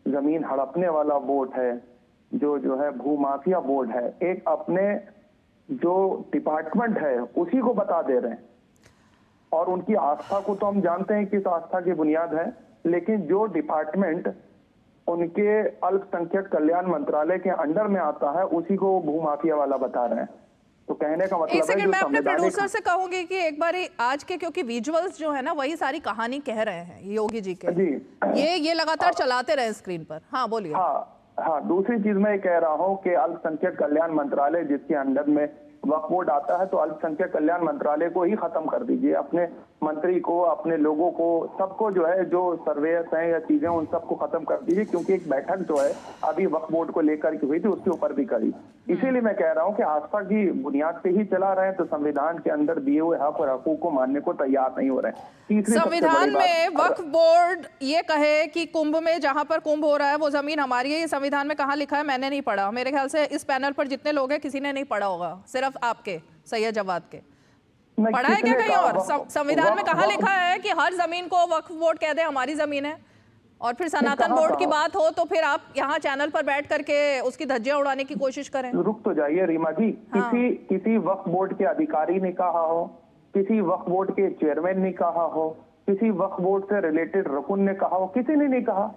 जमीन हड़पने वाला बोर्ड है, जो है भूमाफिया बोर्ड है। एक अपने जो डिपार्टमेंट है उसी को बता दे रहे हैं। और उनकी आस्था को तो हम जानते हैं किस आस्था की बुनियाद है, लेकिन जो डिपार्टमेंट उनके अल्पसंख्यक कल्याण मंत्रालय के अंडर में आता है उसी को भूमाफिया वाला बता रहे हैं। तो कहने का मतलब एक सेकंड, मैं अपने प्रोड्यूसर से कहूंगी कि एक बार आज के, क्योंकि विजुअल्स जो है ना वही सारी कहानी कह रहे हैं योगी जी के जी, ये लगातार चलाते रहे स्क्रीन पर। हाँ बोलिए। हाँ, दूसरी चीज मैं ये कह रहा हूँ कि अल्पसंख्यक कल्याण मंत्रालय जिसके अंडर में वक्फ बोर्ड आता है, तो अल्पसंख्यक कल्याण मंत्रालय को ही खत्म कर दीजिए। अपने मंत्री को, अपने लोगों को, सबको जो है, जो सर्वेयर्स हैं या चीजें, उन सबको खत्म कर दीजिए, क्योंकि एक बैठक जो है अभी वक्फ बोर्ड को लेकर के हुई थी, उसके ऊपर भी करी। इसीलिए मैं कह रहा हूँ कि आस्था की बुनियाद पे ही चला रहे हैं, तो संविधान के अंदर दिए हुए हक और हकूक को मानने को तैयार नहीं हो रहे हैं। संविधान में वक्फ बोर्ड ये कहे कि कुंभ में, जहां पर कुंभ हो रहा है वो जमीन हमारी है, ये संविधान में कहाँ लिखा है? मैंने नहीं पढ़ा। मेरे ख्याल से इस पैनल पर जितने लोग हैं किसी ने नहीं पढ़ा होगा, सिर्फ आपके सैयद जवाद के। पढ़ा है क्या कहीं और? संविधान में कहाँ लिखा है कि हर जमीन को वक्फ बोर्ड कह दे हमारी जमीन है? और फिर सनातन बोर्ड की बात हो तो फिर आप यहाँ चैनल पर बैठ करके उसकी धज्जियां उड़ाने की कोशिश करें। रुक तो जाइए रीमा जी। हाँ। किसी वक्फ बोर्ड के अधिकारी ने कहा हो, किसी वक्फ बोर्ड के चेयरमैन ने कहा हो, किसी वक्फ बोर्ड से रिलेटेड रुकन ने कहा हो, किसी ने नहीं कहा।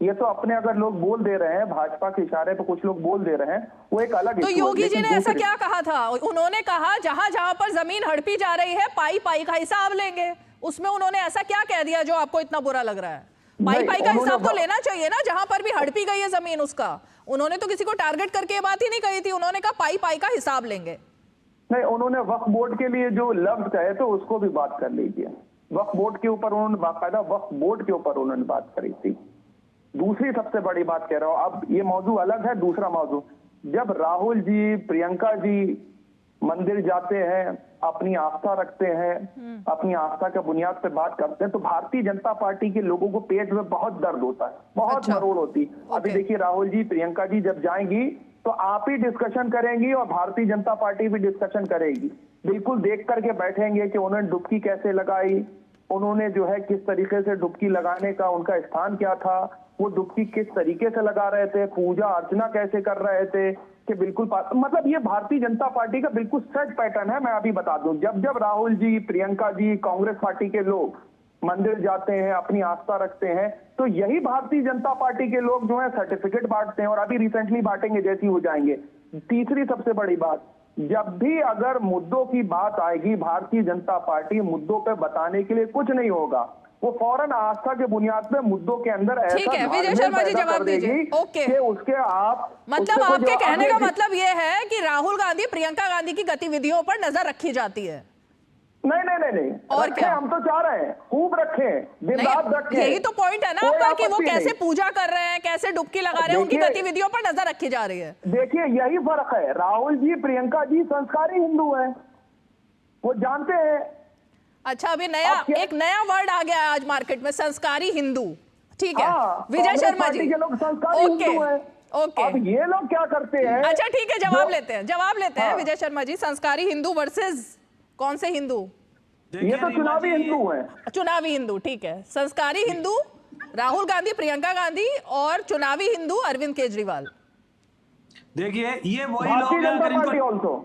ये तो अपने अगर लोग बोल दे रहे हैं, भाजपा के इशारे पर कुछ लोग बोल दे रहे हैं, वो एक अलग। तो योगी जी ने ऐसा क्या कहा था? उन्होंने कहा जहां जहां पर जमीन हड़पी जा रही है पाई पाई का हिसाब लेंगे। उसमें उन्होंने ऐसा क्या कह दिया जो आपको इतना बुरा लग रहा है? पाई पाई का हिसाब तो लेना चाहिए ना, जहां पर भी हड़पी गई है जमीन उसका। उन्होंने तो किसी को टारगेट करके ये बात ही नहीं कही थी, उन्होंने कहा पाई पाई का हिसाब लेंगे। नहीं, उन्होंने वक्फ बोर्ड के लिए जो लफ्ज कहे तो उसको भी बात कर लीजिए। वक्फ बोर्ड के ऊपर उन्होंने बाकायदा वक्फ बोर्ड के ऊपर उन्होंने बात करी थी। दूसरी सबसे बड़ी बात कह रहा हूं, अब ये मौजू अलग है। दूसरा मौजू, जब राहुल जी, प्रियंका जी मंदिर जाते हैं, अपनी आस्था रखते हैं, अपनी आस्था के बुनियाद पे बात करते हैं, तो भारतीय जनता पार्टी के लोगों को पेट में बहुत दर्द होता है, बहुत मरोड़ होती। अभी देखिए राहुल जी, प्रियंका जी जब जाएंगी तो आप ही डिस्कशन करेंगी और भारतीय जनता पार्टी भी डिस्कशन करेगी। बिल्कुल देख करके बैठेंगे कि उन्होंने डुबकी कैसे लगाई, उन्होंने जो है किस तरीके से डुबकी लगाने का उनका स्थान क्या था, वो डुबकी किस तरीके से लगा रहे थे, पूजा अर्चना कैसे कर रहे थे, कि बिल्कुल मतलब ये भारतीय जनता पार्टी का बिल्कुल सेट पैटर्न है। मैं अभी बता दूं, जब जब राहुल जी, प्रियंका जी, कांग्रेस पार्टी के लोग मंदिर जाते हैं, अपनी आस्था रखते हैं, तो यही भारतीय जनता पार्टी के लोग जो है सर्टिफिकेट बांटते हैं और अभी रिसेंटली बांटेंगे जैसे ही हो जाएंगे। तीसरी सबसे बड़ी बात, जब भी अगर मुद्दों की बात आएगी, भारतीय जनता पार्टी मुद्दों पे बताने के लिए कुछ नहीं होगा, वो फौरन आस्था के बुनियाद पे मुद्दों के अंदर ऐसा ठीक है, विजय शर्मा जी जवाब दीजिए। ओके, कि उसके आप मतलब आपके कहने का मतलब ये है कि राहुल गांधी, प्रियंका गांधी की गतिविधियों पर नजर रखी जाती है? नहीं। और क्या हम तो चाह रहे हैं खूब रखें, दिन रात रखें। यही तो पॉइंट है ना आपका कि वो कैसे पूजा कर रहे हैं, कैसे डुबकी लगा रहे हैं, उनकी गतिविधियों पर नजर रखी जा रही है। देखिए यही फर्क है, राहुल जी, प्रियंका जी संस्कारी हिंदू हैं, वो जानते हैं। अच्छा, अभी एक नया वर्ड आ गया है आज मार्केट में, संस्कारी हिंदू। ठीक है। हाँ, विजय कांग्रेस शर्मा पार्टी जी, के लोग संस्कारी हिंदू हैं। ओके, अब ये लोग क्या करते हैं? अच्छा ठीक है, जवाब लेते हैं, हाँ। विजय शर्मा जी। संस्कारी हिंदू वर्सेस कौन से हिंदू? ये तो चुनावी हिंदू हैं। चुनावी हिंदू, ठीक है। संस्कारी हिंदू राहुल गांधी, प्रियंका गांधी, और चुनावी हिंदू अरविंद केजरीवाल। देखिए ये वही लोग भारतीय हैं, जनता अगर पार्टी इनको ऑल्सो।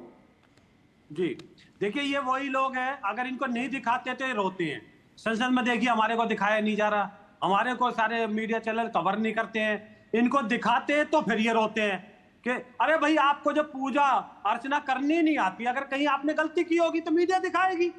जी देखिए ये वही लोग हैं, अगर इनको नहीं दिखाते तो ये रोते हैं। संसद में देखिए हमारे को दिखाया नहीं जा रहा, हमारे को सारे मीडिया चैनल कवर नहीं करते हैं, इनको दिखाते तो फिर ये रोते हैं कि अरे भाई आपको जब पूजा अर्चना करनी नहीं आती, अगर कहीं आपने गलती की होगी तो मीडिया दिखाएगी,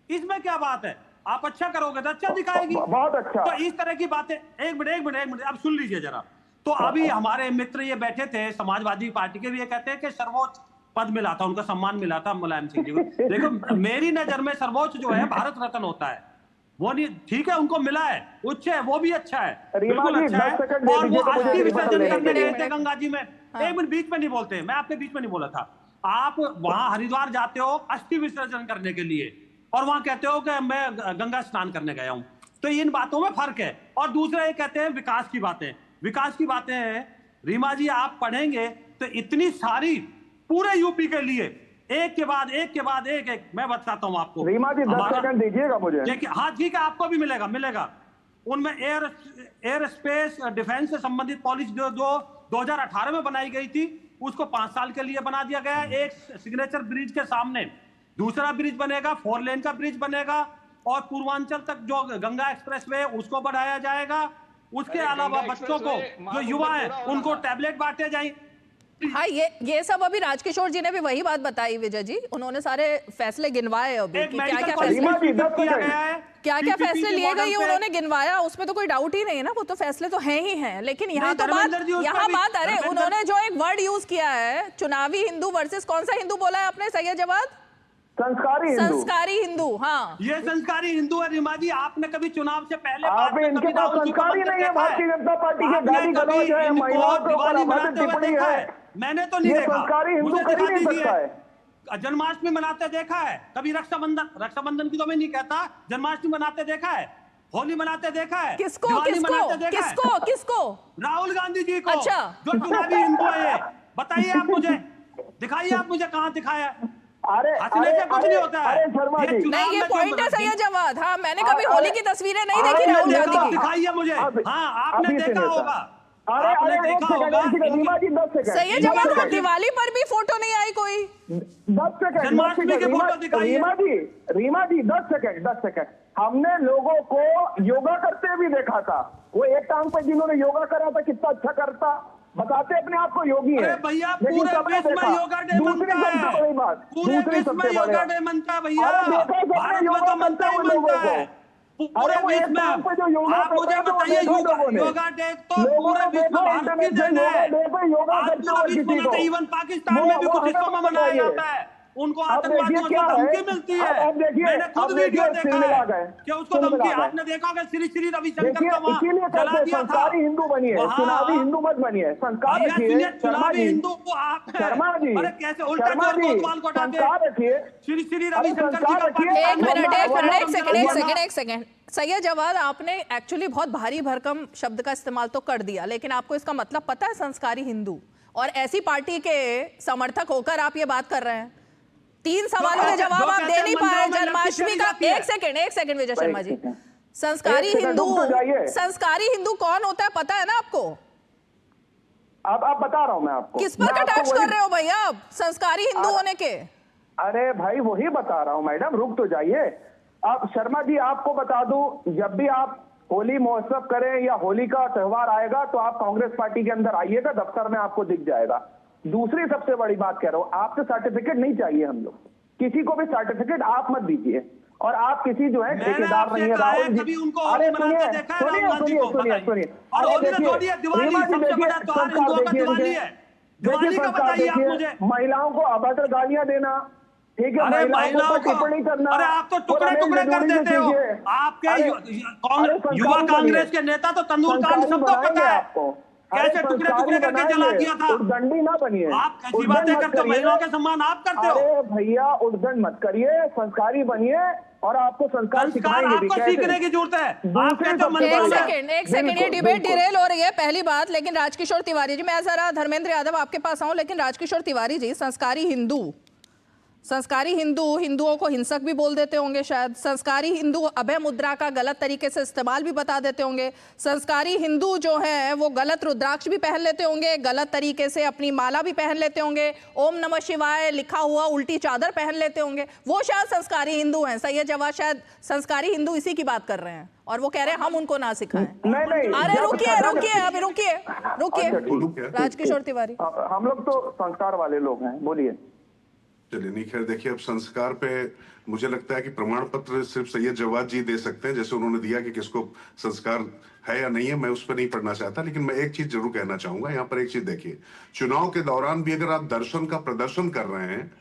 इसमें क्या बात है? आप अच्छा करोगे तो अच्छा दिखाएगी। बहुत अच्छा। तो इस तरह की बातें, एक मिनट अब सुन लीजिए जरा। तो अभी हमारे मित्र ये बैठे थे समाजवादी पार्टी के भी, ये कहते हैं कि सर्वोच्च पद मिला था, उनका सम्मान मिला था मुलायम सिंह जी को। देखो मेरी नजर में सर्वोच्च जो है भारत रत्न होता है, वो नहीं, ठीक है उनको मिला है, उच्च है, वो भी अच्छा है, बिल्कुल अच्छा है। और वो अस्थि विसर्जन करने गए थे गंगा जी में। एक मिनट, बीच में नहीं बोलते, मैं आपके बीच में नहीं बोला था। आप वहां हरिद्वार जाते हो अस्थि विसर्जन करने के लिए, और वहां कहते हो कि मैं गंगा स्नान करने गया हूं, तो इन बातों में फर्क है। और दूसरा ये कहते हैं विकास की बातें हैं। रीमा जी आप पढ़ेंगे तो इतनी सारी पूरे यूपी के लिए एक के बाद एक मैं बताता हूं आपको। रीमा जी 10 सेकंड दीजिएगा मुझे। देखिए हाँ ठीक है, आपको भी मिलेगा। उनमें एयर स्पेस डिफेंस से संबंधित पॉलिसी जो 2018 में बनाई गई थी, उसको 5 साल के लिए बना दिया गया। एक सिग्नेचर ब्रिज के सामने दूसरा ब्रिज बनेगा, 4 लेन का ब्रिज बनेगा, और पूर्वांचल तक जो गंगा एक्सप्रेसवे है उसको बढ़ाया जाएगा। उसके अलावा बच्चों को, जो युवा है, उनको टैबलेट बांटे जाएंगे। हाँ, ये सब अभी राजकिशोर जी ने भी वही बात बताई विजय जी, उन्होंने सारे फैसले गिनवाए अभी कि क्या क्या फैसले लिए गए उन्होंने गिनवाया, उसमें तो कोई डाउट ही नहीं है ना, वो तो फैसले तो हैं ही हैं। लेकिन यहाँ तो बात अरे उन्होंने जो एक वर्ड यूज किया है, चुनावी हिंदू वर्सेस कौन सा हिंदू बोला है आपने सैयद जवाद? संस्कारी हिंदू। हाँ, ये संस्कारी हिंदू है रीमा जी। आपने कभी चुनाव से पहले इनके पास संस्कारी नहीं है, भारतीय जनता पार्टी के गाली गलौज है, महिलाओं के ऊपर अभद्र टिप्पणी है। मैंने तो नहीं देखा, संस्कारी हिंदू कर ही नहीं सकता है। जन्माष्टमी मनाते देखा है कभी? रक्षाबंधन की तो मैं नहीं कहता, जन्माष्टमी मनाते देखा है, होली मनाते देखा है, किसको? राहुल गांधी जी को। अच्छा, जो चुनावी हिंदू है, बताइए आप मुझे, दिखाइए आप मुझे कहाँ दिखाया। अरे कुछ नहीं होता है। नहीं, ये पॉइंट है सैयद जवाद। हाँ, मैंने कभी होली की तस्वीरें नहीं देखी राहुल गांधी की। दिखाइए मुझे। हाँ, आपने देखा होगा। सैयद जवाद को दिवाली पर भी फोटो नहीं आई कोई? 10 सेकंड जन्माष्टमी की फोटो दिखाइए। रीमा जी 10 सेकंड। हमने लोगों को योगा करते भी देखा था। वो एक टांग पे जिन्होंने योगा करा था कितना अच्छा करता, बताते अपने आप को योगी है। भैया पूरे विश्व में योगा डे मनता है, पूरे विश्व में योगा डे मनता है भैया, भारत में तो मनता ही मनता है पूरे विश्व में। आप मुझे बताइए योगा डे तो पूरे विश्व भारत की देन है, पूरा विश्व में, इवन पाकिस्तान में भी कुछ हिस्सों में मनाया जाता है। उनको आतंकवादियों से धमकी मिलती है। मैंने खुद वीडियो देखा है कि उसको धमकी, आपने देखा होगा श्री रविशंकर का वहां जला दिया था। संस्कारी हिंदू बनिए, चुनावी हिंदू मत बनिए। संस्कार रखिए चुनावी हिंदू को आप हैं। शर्मा जी, अरे कैसे उल्टा कोतवाल को हटाते, श्री रविशंकर जी का। एक सेकंड सैयद जवाद, आपने एक्चुअली बहुत भारी भरकम शब्द का इस्तेमाल तो कर दिया, लेकिन आपको इसका मतलब पता है संस्कारी हिंदू? और ऐसी पार्टी के समर्थक होकर आप ये बात कर रहे हैं। 3 सवालों के जवाब आप दे नहीं पा रहे। जन्माष्टमी का एक सेकंड विजय शर्मा जी, संस्कारी हिंदू कौन होता है पता है ना आपको? अब बता रहा हूं मैं आपको। किस पर कटाक्ष कर रहे हो भैया आप संस्कारी हिंदू होने के? अरे भाई वही बता रहा हूं मैडम, रुक तो जाइए। अब शर्मा जी आपको बता दूं, जब भी आप होली महोत्सव करें या होली का त्योहार आएगा तो आप कांग्रेस पार्टी के अंदर आइएगा, दफ्तर में आपको दिख जाएगा। दूसरी सबसे बड़ी बात कह रहा हूं, आपसे सर्टिफिकेट नहीं चाहिए हम लोग, किसी को भी सर्टिफिकेट आप मत दीजिए। और आप किसी जो है ठेकेदार नहीं है राहुल जी। अरे सुनिए, महिलाओं को अभद्र गालियां देना, ठीक है, महिलाओं को टिप्पणी करना। अरे आप तो टुकड़े टुकड़े कर देते हो। आपके युवा कांग्रेस के नेता तो तंदूर काम सबको पता है। कैसे टुकड़े टुकड़े करके जला दिया था। उद्दंडी ना बनिए, आप कैसी बातें करते हो, महिलाओं के सम्मान आप करते हो। अरे भैया उद्दंड मत करिए, संस्कारी बनिए और आपको संस्कार आपको सीखने की जरूरत है। एक सेकंड, ये डिबेट डिरेल हो रही है पहली बात। लेकिन राजकिशोर तिवारी जी, मैं जरा धर्मेंद्र यादव आपके पास आऊं, लेकिन राजकिशोर तिवारी जी, संस्कारी हिंदू हिंदुओं को हिंसक भी बोल देते होंगे शायद। संस्कारी हिंदू अभय मुद्रा का गलत तरीके से इस्तेमाल भी बता देते होंगे। संस्कारी हिंदू जो है वो गलत रुद्राक्ष भी पहन लेते होंगे, गलत तरीके से अपनी माला भी पहन लेते होंगे, ओम नमः शिवाय लिखा हुआ उल्टी चादर पहन लेते होंगे। वो शायद संस्कारी हिंदू हैं। सैयद जवाद शायद संस्कारी हिंदू इसी की बात कर रहे हैं और वो कह रहे हैं हम उनको ना सिखाएं। नहीं, अरे रुकिए राजकिशोर तिवारी, हम लोग तो संस्कार वाले लोग हैं, बोलिए। चलिए नहीं, खैर देखिए, अब संस्कार पे मुझे लगता है कि प्रमाण पत्र सिर्फ सैयद जवाद जी दे सकते हैं, जैसे उन्होंने दिया कि किसको संस्कार है या नहीं है, मैं उस पर नहीं पढ़ना चाहता। लेकिन मैं एक चीज जरूर कहना चाहूंगा, यहाँ पर एक चीज देखिए, चुनाव के दौरान भी अगर आप दर्शन का प्रदर्शन कर रहे हैं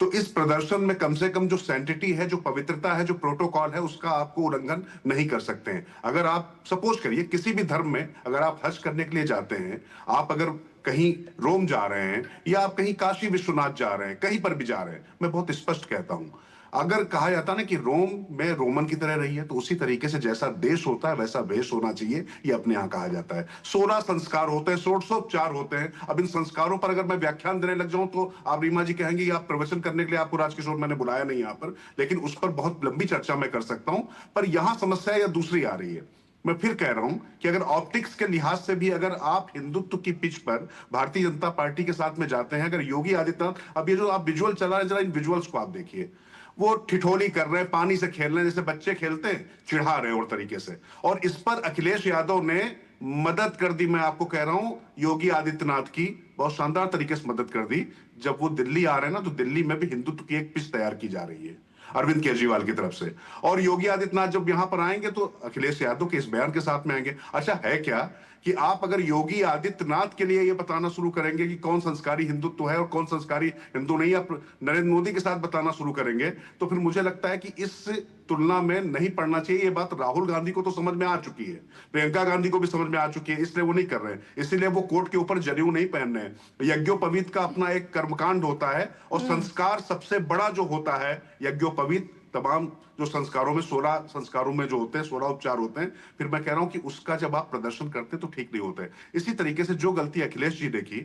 तो इस प्रदर्शन में कम से कम जो सैंटिटी है, जो पवित्रता है, जो प्रोटोकॉल है, उसका आपको उल्लंघन नहीं कर सकते हैं। अगर आप सपोज करिए किसी भी धर्म में अगर आप हज करने के लिए जाते हैं, आप अगर कहीं रोम जा रहे हैं या आप कहीं काशी विश्वनाथ जा रहे हैं, कहीं पर भी जा रहे हैं, मैं बहुत स्पष्ट कहता हूं, अगर कहा जाता ना कि रोम में रोमन की तरह रही है, तो उसी तरीके से जैसा देश होता है वैसा वेश होना चाहिए, ये अपने यहाँ कहा जाता है। 16 संस्कार होते हैं, 16 होते हैं। अब इन संस्कारों पर अगर मैं व्याख्यान देने लग जाऊं तो आप रीमा जी कहेंगे आप प्रवचन करने के लिए आपको राजकिशोर मैंने बुलाया नहीं यहाँ पर, लेकिन उस पर बहुत लंबी चर्चा मैं कर सकता हूं। पर यहां समस्या या दूसरी आ रही है। मैं फिर कह रहा हूं कि अगर ऑप्टिक्स के लिहाज से भी अगर आप हिंदुत्व की पिच पर भारतीय जनता पार्टी के साथ में जाते हैं, अगर योगी आदित्यनाथ, अब ये जो आप विजुअल चला रहे हैं, जरा इन विजुअल्स को आप देखिए, वो ठिठोली कर रहे हैं, पानी से खेल रहे हैं जैसे बच्चे खेलते हैं, चिढ़ा रहे हैं और तरीके से। और इस पर अखिलेश यादव ने मदद कर दी, मैं आपको कह रहा हूं, योगी आदित्यनाथ की बहुत शानदार तरीके से मदद कर दी। जब वो दिल्ली आ रहे हैं ना, तो दिल्ली में भी हिंदुत्व की एक पिच तैयार की जा रही है अरविंद केजरीवाल की तरफ से। और योगी आदित्यनाथ जब यहां पर आएंगे तो अखिलेश यादव के इस बयान के साथ में आएंगे। अच्छा है क्या कि आप अगर योगी आदित्यनाथ के लिए यह बताना शुरू करेंगे कि कौन संस्कारी हिंदुत्व है और कौन संस्कारी हिंदू नहीं, आप नरेंद्र मोदी के साथ बताना शुरू करेंगे, तो फिर मुझे लगता है कि इस तुलना में नहीं पढ़ना चाहिए। ये बात राहुल गांधी को तो समझ में आ चुकी है, प्रियंका गांधी को भी समझ में आ चुकी है, इसलिए वो नहीं कर रहे हैं। इसीलिए वो कोर्ट के ऊपर जनेऊ नहीं पहन रहे हैं। यज्ञोपवीत का अपना एक कर्मकांड होता है और संस्कार सबसे बड़ा जो होता है यज्ञोपवीत, तमाम जो संस्कारों में 16 संस्कारों में जो होते हैं 16 उपचार होते हैं। फिर मैं कह रहा हूं कि उसका जब आप प्रदर्शन करते तो ठीक नहीं होते। इसी तरीके से जो गलती अखिलेश जी ने की,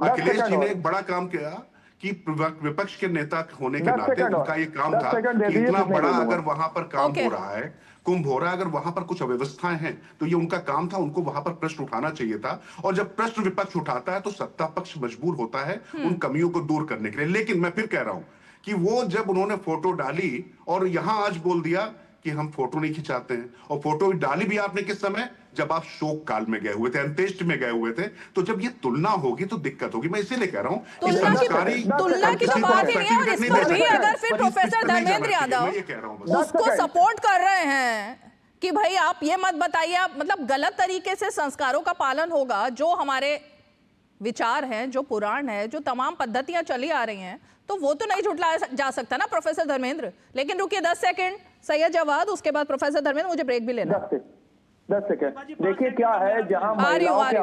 अखिलेश जी ने एक बड़ा काम किया कि विपक्ष के नेता होने के नाते उनका ये काम था कि इतना बड़ा अगर वहां पर काम हो रहा है, कुंभ हो रहा है, अगर वहां पर कुछ अव्यवस्थाएं हैं तो ये उनका काम था, उनको वहां पर प्रश्न उठाना चाहिए था। और जब प्रश्न विपक्ष उठाता है तो सत्ता पक्ष मजबूर होता है उन कमियों को दूर करने के लिए। लेकिन मैं फिर कह रहा हूं कि वो जब उन्होंने फोटो डाली और यहां आज बोल दिया कि हम फोटो नहीं खिंचाते हैं, और फोटो डाली भी आपने किस समय, जब आप शोक काल में गए हुए थे, अंत्येष्टि में गए हुए थे। तो जब ये तुलना होगी तो दिक्कत होगी। मैं इसीलिए कह रहा हूं तुलना की तो बात ही नहीं है। और इस पर भी अगर फिर प्रोफेसर धर्मेंद्र यादव उसको सपोर्ट कर रहे हैं कि भाई आप ये मत बताइए, मतलब गलत तरीके से संस्कारों का पालन होगा, जो हमारे विचार हैं, जो पुराण है, जो तमाम पद्धतियां चली आ रही हैं, तो वो तो नहीं झुठलाया जा सकता ना प्रोफेसर धर्मेंद्र। लेकिन रुकिए 10 सेकंड, सैयद जवाद, उसके बाद प्रोफेसर धर्मेंद्र, मुझे ब्रेक भी लेना। 10 सेकंड। देखिए क्या है, जहां महिलाओं के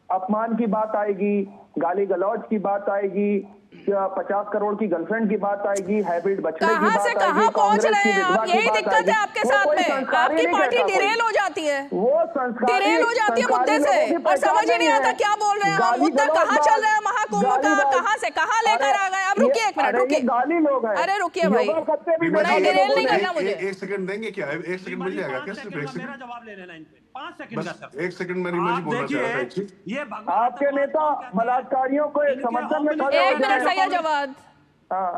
अपमान की बात आएगी, गाली गलौज की बात आएगी, 50 करोड़ की गर्लफ्रेंड की बात आएगी, हाइब्रिड बछड़े की बात आएगी, कहां पहुंच रहे हैं आप? यही दिक्कत है आपके साथ में, आपकी पार्टी डिरेल हो जाती है, वो संस्कार डिरेल हो जाती है मुद्दे से, और समझ ही नहीं आता क्या बोल रहे हैं हम। मुद्दा कहां चल रहा है महाकुंभ का, कहां से कहां लेकर आ गए? अब रुकिए एक मिनट, रुकिए, गाली लोग हैं। अरे रुकिए भाई, नहीं डिरेल नहीं करना मुझे। एक सेकंड देंगे क्या? एक सेकंड मिल जाएगा क्या? सिर्फ एक सेकंड, मेरा जवाब ले लेना इन पे, 5 सेकंड का सर। एक सेकंड में रीमा जी बोलना चाह रहा था। ये आपके नेता बलात्कारियों को एक समर्थन में खड़े, एक मिनट सैयद जवाद,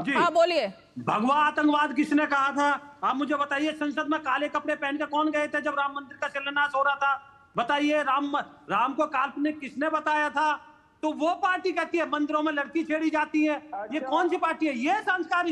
जी हाँ बोलिए। भगवा आतंकवाद किसने कहा था? आप मुझे बताइए, संसद में काले कपड़े पहन के कौन गए थे जब राम मंदिर का शिलान्यास हो रहा था? बताइए, राम को काल्पनिक किसने बताया था? तो वो पार्टी कहती है मंदिरों में लड़की छेड़ी जाती है। ये कौन सी पार्टी है? ये संस्कारी,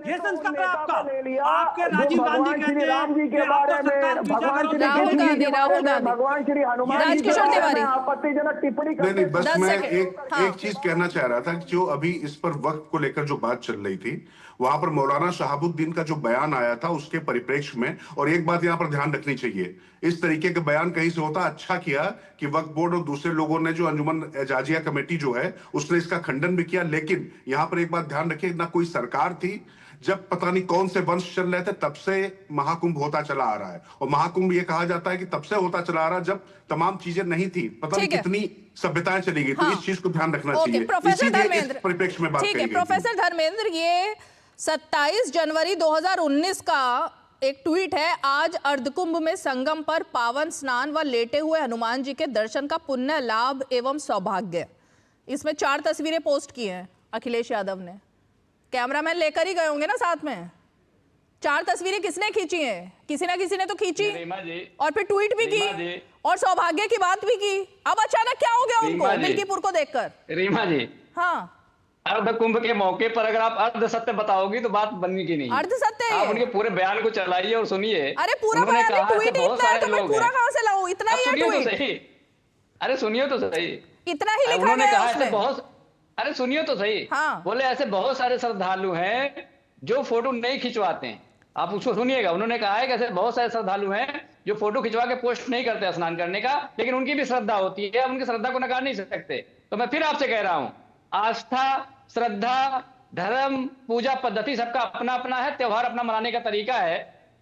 ये संस्कार है आपका। आपके राजीव गांधी कहते हैं कि आपको सरकार पूजा करो। भगवान श्री हनुमान जी के बारे में आपत्तिजनक टिप्पणी करते नहीं, बस मैं एक चीज कहना चाह रहा था कि जो अभी इस पर वक्त को लेकर जो बात चल रही थी, वहां पर मौलाना शहाबुद्दीन का जो बयान आया था उसके परिप्रेक्ष्य में, और एक बात यहां पर ध्यान रखनी चाहिए, इस तरीके के बयान कहीं से होता। अच्छा किया कि वक्फ बोर्ड और दूसरे लोगों ने, जो अंजुमन एजाजिया कमेटी जो है, उसने इसका खंडन भी किया। लेकिन यहां पर एक बात ध्यान रखिए, ना कोई सरकार थी, जब पता नहीं कौन से वंश चल रहे थे तब से महाकुंभ होता चला आ रहा है। और महाकुंभ ये कहा जाता है कि तब से होता चला आ रहा, जब तमाम चीजें नहीं थी, पता नहीं कितनी सभ्यताएं चली गई। तो इस चीज को ध्यान रखना चाहिए। प्रोफेसर धर्मेंद्र, परिप्रेक्ष्य में बात ठीक है प्रोफेसर धर्मेंद्र, ये 27 जनवरी 2019 का एक ट्वीट है। आज अर्धकुंभ में संगम पर पावन स्नान व लेटे हुए हनुमान जी के दर्शन का पुण्य लाभ एवं सौभाग्य। इसमें 4 तस्वीरें पोस्ट की हैं अखिलेश यादव ने। कैमरामैन लेकर ही गए होंगे ना साथ में। 4 तस्वीरें किसने खींची हैं? किसी ना किसी ने तो खींची और फिर ट्वीट भी की और सौभाग्य की बात भी की। अब अचानक क्या हो गया उनको मिल्कीपुर को देखकर? रीमा जी, हाँ, अर्ध कुंभ के मौके पर अगर आप अर्ध सत्य बताओगी तो बात बनने की नहीं। अर्ध सत्य आप उनके पूरे बयान को चलाइए और सुनिए। अरे पूरा बयान नहीं, ट्वीट इतना है तो मैं पूरा कहां से लाऊं? इतना ही है ट्वीट। अरे सुनिए तो सही, इतना ही लिखा उन्होंने गया कहा उसमें। ऐसे बहुत, अरे सुनिए तो सही। हाँ। बोले ऐसे बहुत सारे श्रद्धालु हैं जो फोटो नहीं खिंचवाते हैं। आप उसको सुनिएगा, उन्होंने कहा है कि ऐसे बहुत सारे श्रद्धालु हैं जो फोटो खिंचवा के पोस्ट नहीं करते स्नान करने का, लेकिन उनकी भी श्रद्धा होती है, उनकी श्रद्धा को नकार नहीं सकते। तो मैं फिर आपसे कह रहा हूं, आस्था, श्रद्धा, धर्म, पूजा पद्धति सबका अपना अपना है, त्योहार अपना मनाने का तरीका है।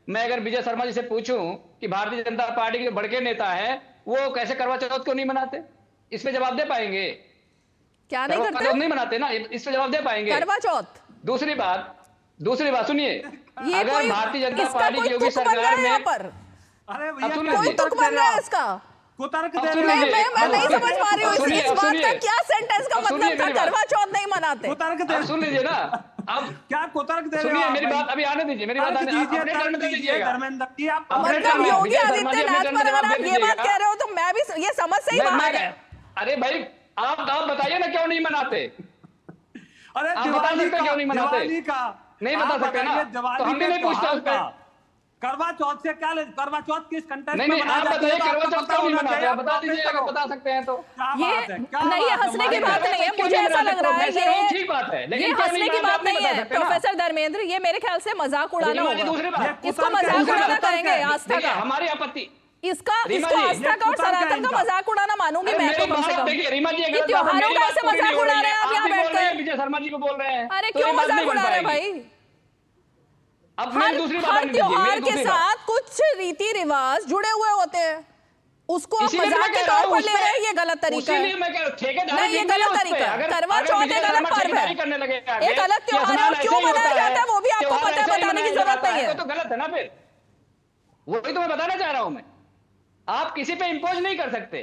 मैं अगर विजय शर्मा जी से पूछूं कि भारतीय जनता पार्टी के बड़के नेता हैं, वो कैसे करवा चौथ क्यों नहीं मनाते, इस पे जवाब दे पाएंगे? क्या नहीं करते? नहीं मनाते ना, इस पे जवाब दे पाएंगे? करवा चौथ। दूसरी बात सुनिए, अगर भारतीय जनता पार्टी की योगी सरकार में, अरे भैया कोई तुक बन रहा है इसका? कुतर्क मैं नहीं समझ पा रही हूँ इस बात का क्या सेंटेंस का मतलब था, करवा चौथ नहीं मनाते। कुतर्क सुन लीजिए ना, अब क्या कुतर्क दे रहे हो? सुनिए मेरी बात, अभी आने दीजिए, मेरी बात धर्मेंद्र जी। आप मतलब योगी आदित्यनाथ पर अगर आप ये बात कह रहे हो तो मैं भी ये समझ से ही बाहर है। अरे भाई आप बताइए ना क्यों नहीं मनाते? अरे दिवाली का क्यों नहीं मनाते? नहीं बता सकते ना, तो हम भी नहीं पूछते उस पर। करवा चौथ से क्या ले? करवा चौथ किस कंटेक्स्ट में नहीं, मनाया आप जाता है? बताइए करवा चौथ क्यों नहीं मनाते? आप बता दीजिए अगर बता सकते हैं तो। ये नहीं, ये हंसने की बात नहीं है, मुझे ऐसा लग रहा है ये ठीक बात है, ये हंसने की बात नहीं है प्रोफेसर धर्मेंद्र, ये मेरे ख्याल से मजाक उड़ाना होगा। इसको मजाक उड़ाना कहेंगे आस्था का। हमारी आपत्ति इसको आस्था का और सनातन का मजाक उड़ाना मानूंगी मैं तो। कम से कम ये त्योहारों का ऐसे मजाक उड़ा रहे हैं आप यहाँ बैठकर। विजय शर्मा जी को बोल रहे हैं, अरे क्यों मजाक उड़ा रहे हैं भाई? अब हर त्योहार के साथ कुछ रीति रिवाज जुड़े हुए होते हैं, उसको आप मजाक के तौर पर ले रहे हैं, ये गलत तरीका है। नहीं, ये गलत तरीका है। करवा चौथ एक अलग पर्व है, एक अलग त्योहार है, और क्यों मनाया जाता है वो भी आपको पता है, बताने की जरूरत नहीं है। तो गलत है ना फिर, वही तो मैं बताना चाह रहा हूं। मैं आप किसी पे इंपोज नहीं कर सकते।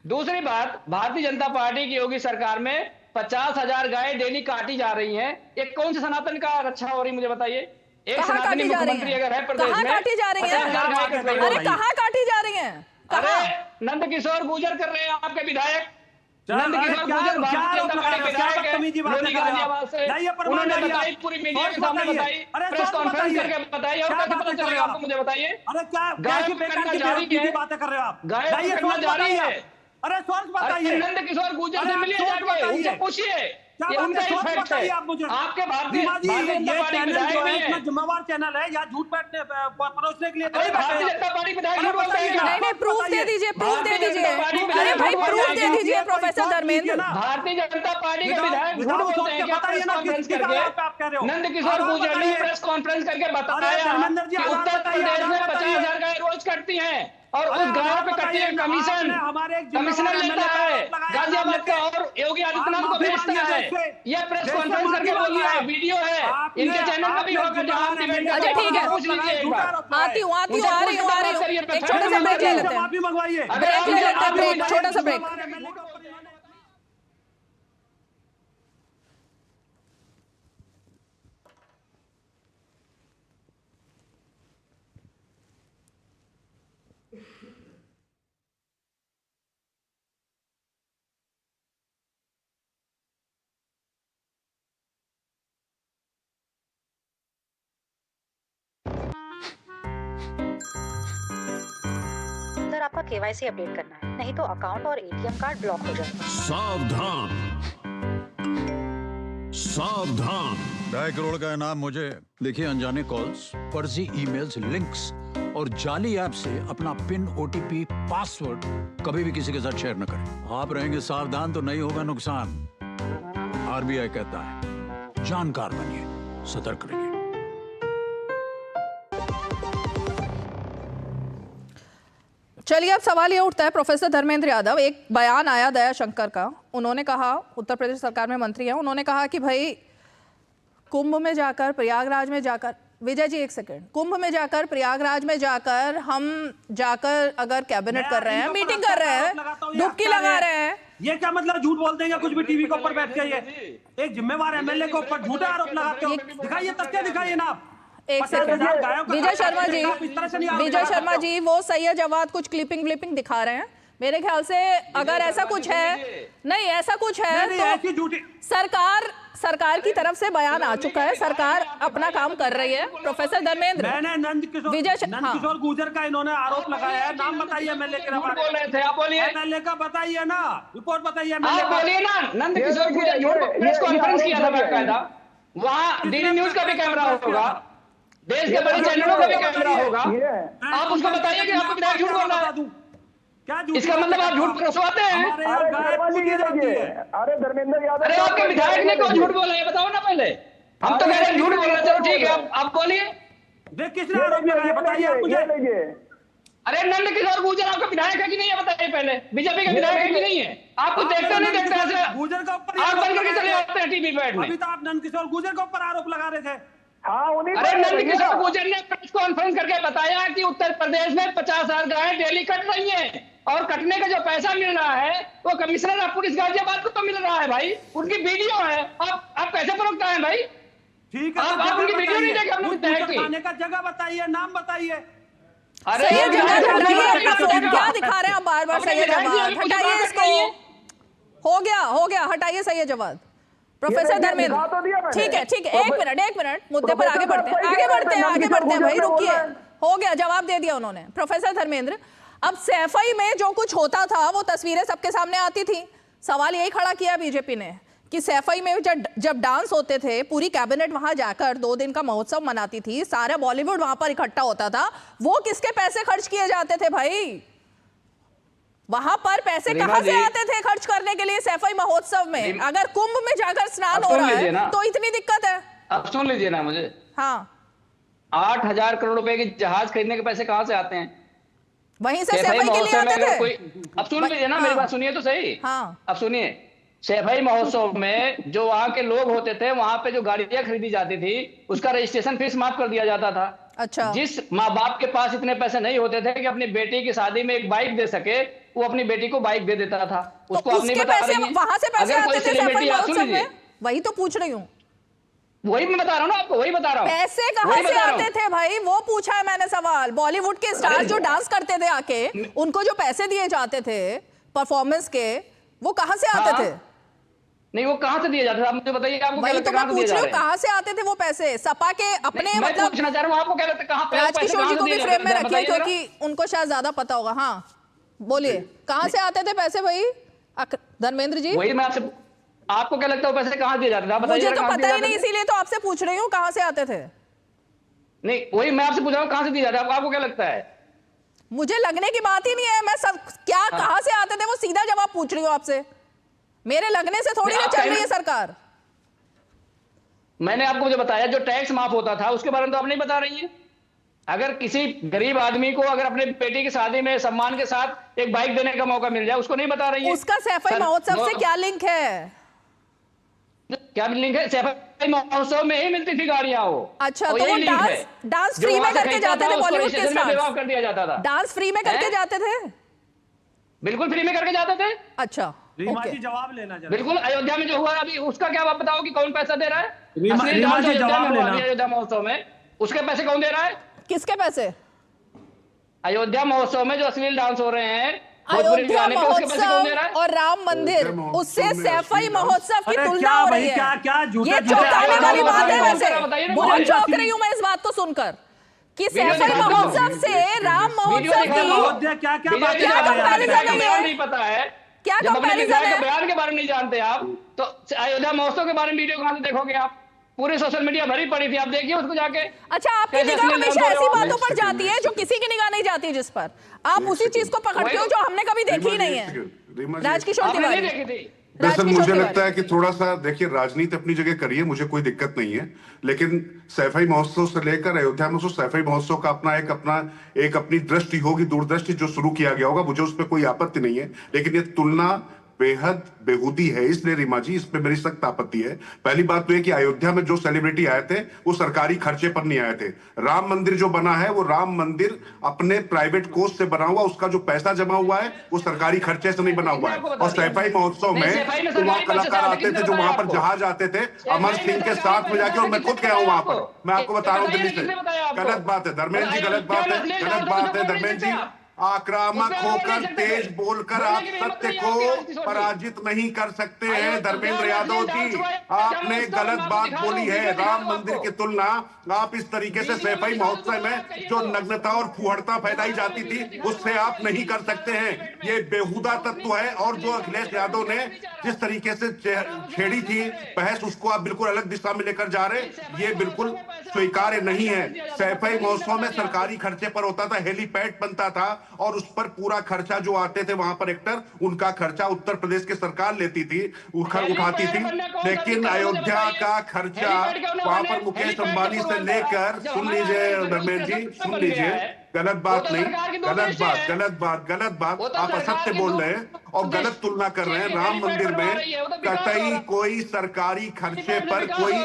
दूसरी बात, भारतीय जनता पार्टी की योगी सरकार में 50,000 गाय डेली काटी जा रही हैं। ये कौन से सनातन का रक्षा हो रही, मुझे बताइए? एक सनातनी मुख्यमंत्री अगर है प्रदेश में, कहाँ काटी जा रही है? अरे कहाँ काटी जा रही है? अरे नंद किशोर गुर्जर कर रहे हैं आपके विधायक। नंद किशोर गुर्जर भारतीय जनता पार्टी के विधायक है, लोधी गाजियाबाद से। उन्होंने बताई, पूरी मीडिया के सामने बताई, प्रेस कॉन्फ्रेंस करके बताई, और कैसे पता चलेगा आपको, मुझे बताइए? अरे क्या गाय की बेकार की बातें कर रहे हो आप? गाय पकड़ना जारी है। अरे सोर्स बताइए। नंद किशोर गुर्जर से मिलिए जाके, उनसे पूछिए, ये उनका ही फैक्ट है। आपके भारतीय जनता पार्टी विधायक भी है, जिम्मेवार चैनल है या झूठ बैठने परोसने के लिए? भारतीय जनता पार्टी विधायक झूठ बोलते हैं? नहीं, प्रूफ दे दीजिए, प्रूफ दे दीजिए। अरे भाई प्रूफ दे दीजिए प्रोफेसर धर्मेंद्र। भारतीय जनता पार्टी के विधायक झूठ बोलते हैं क्या? प्रेस कॉन्फ्रेंस करके नंद किशोर गुर्जर ने प्रेस कॉन्फ्रेंस करके बताया कि उत्तर प्रदेश में 50,000 गाय रोज कटती हैं, और उस गायों पे कटने का कमिश्नर लेता है गाजियाबाद का, और योगी आदित्यनाथ को भेजता है। यह प्रेस कॉन्फ्रेंस करके बोल रहा है, वीडियो है, इनके चैनल पर भी होगा जहां आप डिबेट करते हैं। अच्छा ठीक है, पूछ लीजिए एक बार। आती हूँ आ रही हूँ। एक छोटा सा ब्रेक ले लेते हैं, ब्रेक, छोटा सा ब्रेक। आपका KYC अपडेट करना है, नहीं तो अकाउंट और ATM कार्ड ब्लॉक हो जाएगा। सावधान सावधान, 2.5 करोड़ का इनाम मुझे। देखिए, अनजाने कॉल्स, फर्जी ईमेल्स, लिंक्स और जाली ऐप से अपना पिन, OTP, पासवर्ड कभी भी किसी के साथ शेयर न करें। आप रहेंगे सावधान तो नहीं होगा नुकसान। RBI कहता है, जानकार बनिए, सतर्क रहिए। चलिए, अब सवाल ये उठता है प्रोफेसर धर्मेंद्र यादव, एक बयान आया दयाशंकर का, उन्होंने कहा, उत्तर प्रदेश सरकार में मंत्री हैं, उन्होंने कहा कि भाई कुंभ में जाकर, प्रयागराज में जाकर, विजय जी एक सेकंड, कुंभ में जाकर, प्रयागराज में जाकर हम जाकर अगर कैबिनेट कर रहे हैं, मीटिंग कर रहे हैं, डुबकी लगा रहे हैं, ये क्या मतलब? झूठ बोलते हैं या कुछ भी टीवी के ऊपर बैठ के? ये एक जिम्मेवार MLA के ऊपर झूठे आरोप लगाते हो। दिखाइए, तथ्य दिखाइए ना आप। एक सेकंड, विजय शर्मा जी, विजय शर्मा जी, वो सैयद जवाद कुछ क्लिपिंग व्लिपिंग दिखा रहे हैं। मेरे ख्याल से अगर ऐसा कुछ है, नहीं ऐसा कुछ है तो सरकार की तरफ से बयान आ चुका है, सरकार अपना काम कर रही है। प्रोफेसर धर्मेंद्र, मैंने नंद किशोर गुर्जर का इन्होंने आरोप लगाया है। नाम बताइए MLA के, बोल रहे थे आप, बोलिए। MLA का बताइए ना, रिपोर्ट बताइए। आप बोलिए ना, नंद किशोर गुर्जर प्रेस कॉन्फ्रेंस किया था बाकायदा, वहाँ DD न्यूज का भी कैमरा होगा, देश के बड़े चैनलों का भी कैमरा होगा। आप उसको बताइए कि आपको विधायक झूठ बोल रहा है। इसका मतलब आप झूठ परसवाते हैं। अरे धर्मेंद्र यादव, अरे आपके विधायक ने क्यों झूठ बोला है, बताओ ना पहले। हम तो कह रहे हैं झूठ बोल रहे हैं, चलो ठीक है, आप बोलिए। किसने आरोप लगाया बताइए आप मुझे। अरे नंद किशोर गुर्जर आपका विधायक है कि नहीं है बताइए पहले, बीजेपी का विधायक है कि नहीं है? आप कुछ देखते नहीं देखते ऐसे गुर्जर का ऊपर आप बंद करके चले जाते हैं टीवी बैठने। अभी तो आप नंद किशोर गुर्जर के ऊपर आरोप लगा रहे थे। अरे नंद किशोर गुर्जर ने प्रेस कॉन्फ्रेंस करके बताया कि उत्तर प्रदेश में 50,000 गायें डेली कट रही हैं और कटने का जो पैसा मिल रहा है वो कमिश्नर ऑफ पुलिस गाजियाबाद को तो मिल रहा है भाई, उनकी वीडियो है। आप कैसे प्रवक्ता है भाई? ठीक है, आप उनकी वीडियो नहीं देखे अपने विधायक की? खाने का जगह बताइए, नाम बताइए। अरे क्या दिखा रहे हैं आप बार-बार? सैयद जवाद हटाइए इसको। हो गया, हटाइए सैयद जवाद। प्रोफेसर धर्मेंद्र, ठीक है, एक मिनट, मुद्दे पर आगे बढ़ते हैं भाई, रुकिए। हो गया, जवाब दे दिया उन्होंने। प्रोफेसर धर्मेंद्र, अब सैफई में जो कुछ होता था वो तस्वीरें सबके सामने आती थी। सवाल यही खड़ा किया बीजेपी ने कि सैफई में जब डांस होते थे, पूरी कैबिनेट वहां जाकर 2 दिन का महोत्सव मनाती थी, सारा बॉलीवुड वहां पर इकट्ठा होता था, वो किसके पैसे खर्च किए जाते थे भाई? वहां पर पैसे कहां से आते थे खर्च करने के लिए सैफई महोत्सव में? अगर कुंभ में जाकर स्नान हो रहा है तो इतनी दिक्कत है। अब सुन लीजिए ना मुझे, हाँ, 8,000 करोड़ रुपए की जहाज खरीदने के पैसे कहां से आते हैं? वहीं से सैफई के लिए आते थे। अब सुन लीजिए ना, मेरी बात सुनिए तो सही। हाँ, अब सुनिए, सैफई महोत्सव में जो वहां के लोग होते थे, वहां पे जो गाड़ियां खरीदी जाती थी उसका रजिस्ट्रेशन फीस माफ कर दिया जाता था। अच्छा, जिस माँ बाप के पास इतने पैसे नहीं होते थे कि अपनी बेटी की शादी में एक बाइक दे सके, वो अपनी बेटी को बाइक दे देता था। उसको अपनी बता रही है, वहां से पैसे आते थे सैफई महोत्सव में? वही तो पूछ रही हूँ, वही मैं बता रहा हूँ ना आपको, वही बता रहा हूँ। पैसे कहां से आते थे भाई? वो पूछा है मैंने सवाल। बॉलीवुड के स्टार जो डांस करते थे आके, उनको जो पैसे दिए जाते थे परफॉर्मेंस के, वो कहां से आते थे? नहीं, वो कहां से दिए जाते थे आप मुझे बताइए। आपको वही तो मैं पूछ रही हूँ, कहां से आते थे वो पैसे? सपा के अपने, मतलब पूछना चाह रहा हूँ, आपको क्या लगता है कहां पैसे? राजकिशोर जी को भी फ्रेम में रखिए क्योंकि उनको शायद ज्यादा पता होगा। हाँ बोलिए, कहां से आते थे पैसे भाई धर्मेंद्र जी? वही मैं आपसे, आपको क्या लगता है पैसे कहां दिए जाते थे? मुझे तो पता ही नहीं, इसीलिए तो आपसे पूछ रही हूँ कहां से आते थे। नहीं, वही मैं आपसे पूछ रहा हूँ कहां से दिए जाते थे, आपको क्या लगता है? मुझे लगने की बात ही नहीं है, मैं सब क्या कहां से आते थे वो सीधा जवाब पूछ रही हूँ आपसे। मेरे लगने से थोड़ी ना चल रही है सरकार। मैंने आपको जो बताया, जो टैक्स माफ होता था उसके बारे में तो आप नहीं बता रही हैं। अगर किसी गरीब आदमी को अगर अपने बेटी की शादी में सम्मान के साथ एक बाइक देने का मौका मिल जाए, उसको नहीं बता रही है। उसका सैफई महोत्सव से क्या लिंक है? क्या लिंक है? सैफई महोत्सव में ही मिलती थी गाड़ियां वो। अच्छा, तो वो डांस फ्री में करके जाते थे बॉलीवुड के स्टार्स? कर दिया जाता था। डांस फ्री में करके जाते थे? बिल्कुल फ्री में करके जाते थे। अच्छा, जवाब लेना बिल्कुल। अयोध्या में जो हुआ अभी, उसका क्या आप बताओ कि कौन पैसा दे रहा है? अयोध्या महोत्सव में उसके पैसे कौन दे रहा है? किसके पैसे? अयोध्या महोत्सव में जो अश्लील डांस हो रहे हैं, अयोध्या महोत्सव और राम मंदिर, उससे सैफई महोत्सव की तुलना हो रही है। ये चौंकाने वाली बात है। वैसे बहुत चौंक रही हूं मैं इस बात को सुनकर कि सैफई महोत्सव से राम महोत्सव की क्या क्या नहीं पता है, क्या कंपैरिजन है? बयान के बारे में नहीं जानते आप, तो अयोध्या महोत्सव के बारे में वीडियो कहां से देखोगे आप? पूरे सोशल मीडिया भरी पड़ी थी, आप देखिए उसको जाके। अच्छा, आपकी निगाह हमेशा ऐसी बातों पर जाती है जो किसी की निगाह नहीं जाती, जिस पर आप उसी चीज को पकड़ते हो जो हमने कभी देखी नहीं है। राजकिशोर तिवारी, दरअसल मुझे लगता है कि थोड़ा सा देखिए, राजनीति अपनी जगह करिए, मुझे कोई दिक्कत नहीं है, लेकिन सैफई महोत्सव से लेकर अयोध्या महोत्सव, सैफई महोत्सव का एक अपनी दृष्टि होगी, दूरदृष्टि जो शुरू किया गया होगा, मुझे उस पर कोई आपत्ति नहीं है, लेकिन ये तुलना बेहद बेहूदी है। इसलिए रीमा जी, इस पे मेरी सख्त आपत्ति है। पहली बात तो ये कि अयोध्या में जो सेलिब्रिटी आए थे वो सरकारी खर्चे पर नहीं आए थे। राम मंदिर जो बना है वो राम मंदिर अपने प्राइवेट कोष से बना हुआ, उसका जो पैसा जमा हुआ है वो सरकारी खर्चे से नहीं बना हुआ है। और सैफई महोत्सव में तो वहां कलाकार आते थे जो वहां पर जहाज आते थे अमर सिंह के साथ में जाके, और मैं खुद गया हूं वहां पर, मैं आपको बता रहा हूं दिल्ली से। गलत बात है धर्मेंद्र जी, गलत बात है, गलत बात है धर्मेंद्र जी। आक्रामक होकर, तेज बोलकर आप सत्य को पराजित नहीं कर सकते हैं धर्मेंद्र यादव जी। आपने गलत बात बोली है। राम मंदिर की तुलना आप इस तरीके से सैफई महोत्सव में जो नग्नता और फुहड़ता फैलाई जाती थी उससे आप नहीं कर सकते हैं। ये बेहुदा तत्व है। और जो अखिलेश यादव ने जिस तरीके से छेड़ी थी बहस, उसको आप बिल्कुल अलग दिशा में लेकर जा रहे, ये बिल्कुल स्वीकार्य नहीं है। सैफई महोत्सव में सरकारी खर्चे पर होता था, हेलीपैड बनता था और उस पर पूरा खर्चा जो आते थे वहां पर एक्टर, उनका खर्चा उत्तर प्रदेश की सरकार लेती थी, उठाती थी। लेकिन अयोध्या का खर्चा वहां पर मुकेश अंबानी से लेकर, सुन लीजिए धर्मेंद्र जी, सुन लीजिए, गलत बात नहीं, गलत बात आप असत्य बोल रहे हैं और गलत तुलना कर रहे हैं। राम मंदिर में कतई कोई सरकारी खर्चे पर कोई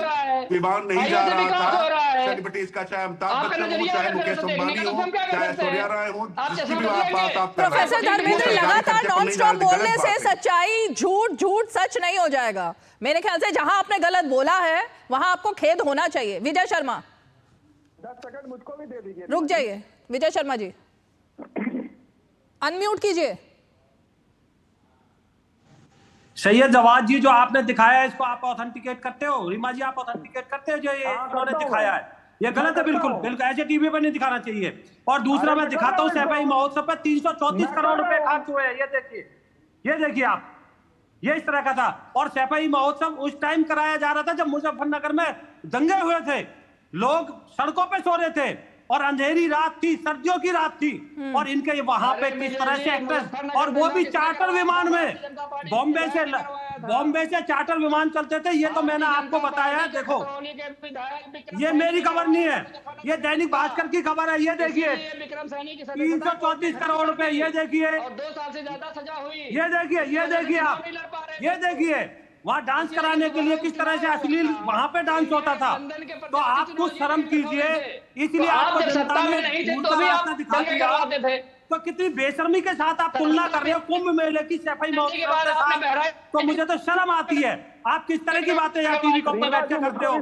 विमान नहीं जा रहा था। सेलिब्रिटीज का, चाहे अमिताभ बच्चन हो, चाहे मुकेश अंबानी हो, चाहे ऐश्वर्या राय हो, जिसकी भी बात आप प्रोफेसर धर्मेंद्र, लगातार नॉन स्टॉप बोलने से सच्चाई झूठ सच नहीं हो जाएगा। मेरे ख्याल से जहां आपने गलत बोला है वहां आपको खेद होना चाहिए। विजय शर्मा, 10 सेकंड मुझको भी दे दीजिए। रुक जाइए विजय शर्मा जी, अनम्यूट कीजिए। सैयद जवाद जी, जो आपने दिखाया है इसको आप ऑथेंटिकेट करते हो? रीमा जी, आप ऑथेंटिकेट करते हो जो ये इन्होंने दिखाया है? ये गलत है, बिल्कुल ऐसे टीवी पर नहीं दिखाना चाहिए। और दूसरा मैं दिखाता हूँ, सैफई महोत्सव पर 334 करोड़ रुपए खर्च हुए हैं। ये देखिए आप, ये इस तरह का था। और सैफई महोत्सव उस टाइम कराया जा रहा था जब मुजफ्फरनगर में दंगे हुए थे, लोग सड़कों पे सो रहे थे और अंधेरी रात थी, सर्दियों की रात थी, और इनके वहां पे किस तरह से एक्ट्रेस, और वो भी चार्टर विमान में, बॉम्बे से चार्टर विमान चलते थे। ये तो मैंने आपको बताया है। देखो, ये मेरी खबर नहीं है, ये दैनिक भास्कर की खबर है। ये देखिए 334 करोड़ रुपए, ये देखिए, 2 साल से ज्यादा सजा हुई। ये देखिए आप, ये देखिए वहाँ डांस कराने के लिए किस तरह से अश्लील वहाँ पे डांस होता था। तो आप कुछ शर्म कीजिए, इसलिए आपको जनता ने दिखा दिया। तो कितनी बेशर्मी के साथ आप तुलना कर रहे हो कुंभ मेले की सैफई महोत्सव के साथ, तो मुझे तो शर्म आती है। आप किस तरह की बातें यहाँ टीवी पर बैठ के करते हो?